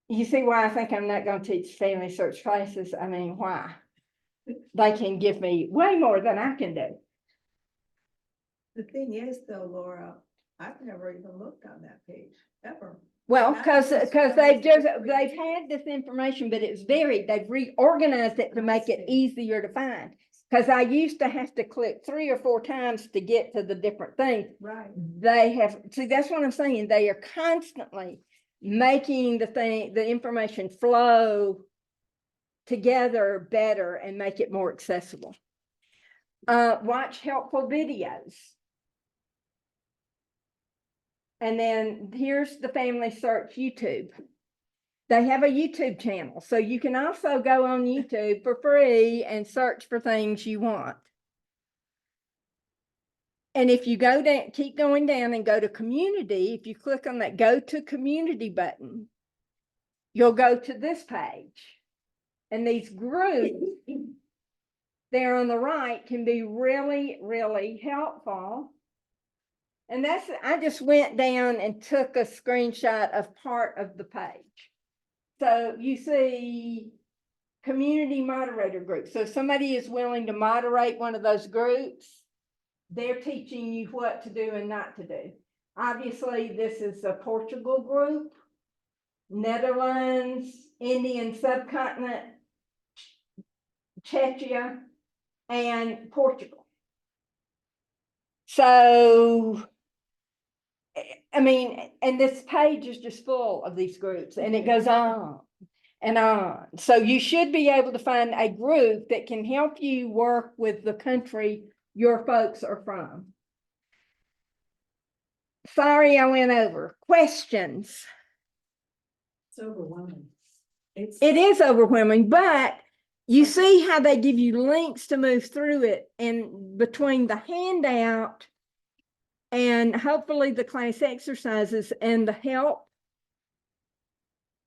You see why I think I'm not going to teach family search classes? I mean, why? They can give me way more than I can do. The thing is though, Laura, I've never even looked on that page, ever. Well, because That's they've just- had this information, but it's they've reorganized it to make it easier to find. Because I used to have to click 3 or 4 times to get to the different things. Right. They have, see, that's what I'm saying. They are constantly making the information flow together better and make it more accessible. Watch helpful videos. And then here's the family search YouTube. They have a YouTube channel, so you can also go on YouTube for free and search for things you want. And if you go down, keep going down and go to community, if you click on that go to community button, you'll go to this page. And these groups there on the right can be really, really helpful. And I just went down and took a screenshot of part of the page. So you see community moderator groups. So if somebody is willing to moderate one of those groups, they're teaching you what to do and not to do. Obviously, this is a Portugal group, Netherlands, Indian subcontinent, Czechia, and Portugal. So, I mean, and this page is just full of these groups, and it goes on and on. So you should be able to find a group that can help you work with the country your folks are from. Sorry, I went over. Questions? It's overwhelming. It is overwhelming, but you see how they give you links to move through it, and between the handout and hopefully the class exercises and the help,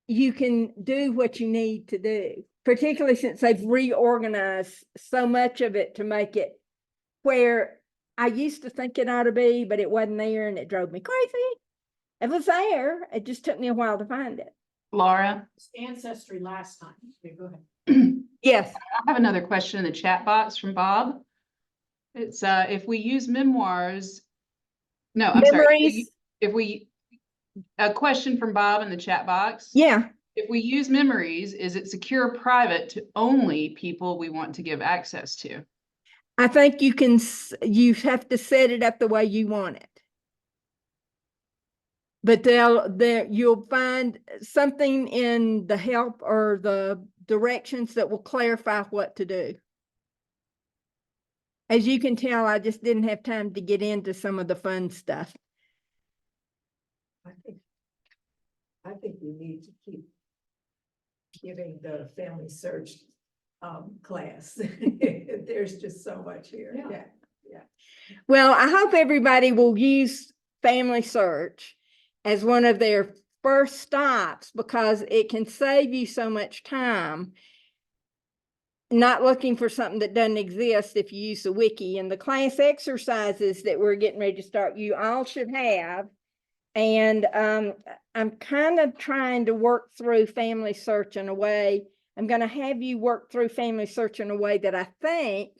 you can do what you need to do, particularly since they've reorganized so much of it to make it where I used to think it ought to be, but it wasn't there, and it drove me crazy. It was there. It just took me a while to find it. Laura, Ancestry last time. Okay, go ahead. Yes. I have another question in the chat box from Bob. It's if we use memoirs, no, I'm sorry. Memories. A question from Bob in the chat box. Yeah. If we use memories, is it secure or private to only people we want to give access to? I think you have to set it up the way you want it. But you'll find something in the help or the directions that will clarify what to do. As you can tell, I just didn't have time to get into some of the fun stuff. I think we need to keep giving the family search class. There's just so much here. Yeah. Well, I hope everybody will use Family Search as one of their first stops because it can save you so much time not looking for something that doesn't exist if you use the wiki. And the class exercises that we're getting ready to start, you all should have. And I'm kind of trying to work through Family Search in a way. I'm going to have you work through Family Search in a way that I think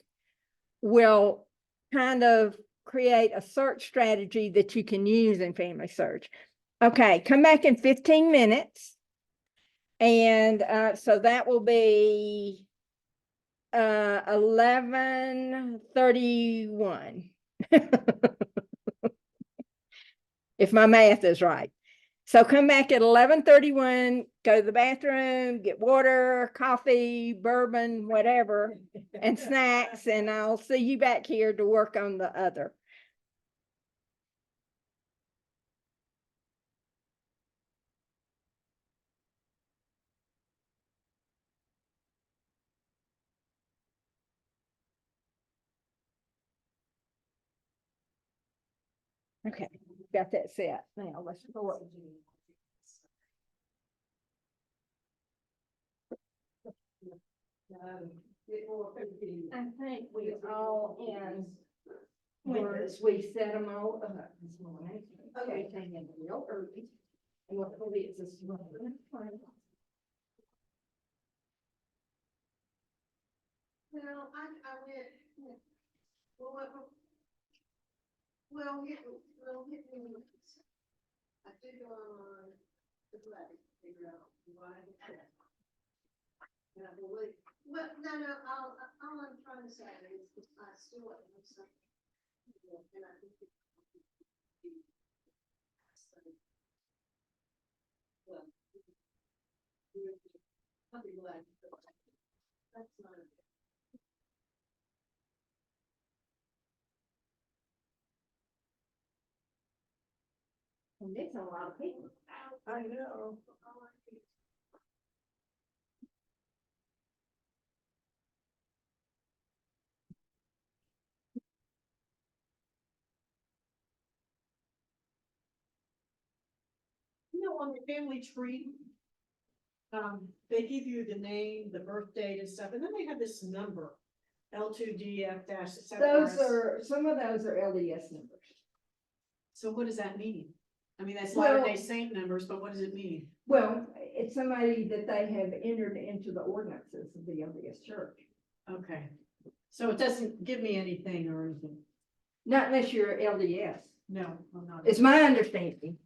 will kind of create a search strategy that you can use in Family Search. Okay, come back in 15 minutes. And so that will be 11:31. If my math is right. So come back at 11:31, go to the bathroom, get water, coffee, bourbon, whatever, and snacks, and I'll see you back here to work on the other. Okay, got that set. Now let's go. I think we all in. We set them all up this morning. Okay, came in real early. And luckily it's a small. Well, I went, I did go on the play, figure out why. And I believe, well, no, all I'm trying to say is I still want to do something. And I think it. Well. I'll be glad. That's not. And there's a lot of people. I know. You know, on the family tree, they give you the name, the birth date and stuff, and then they have this number, L2DF-7RS. Some of those are LDS numbers. So what does that mean? I mean, that's Well- Latter-day Saint numbers, but what does it mean? Well, it's somebody that they have entered into the ordinances of the LDS church. Okay, so it doesn't give me anything or anything. Not unless you're LDS. No, I'm not. It's my understanding.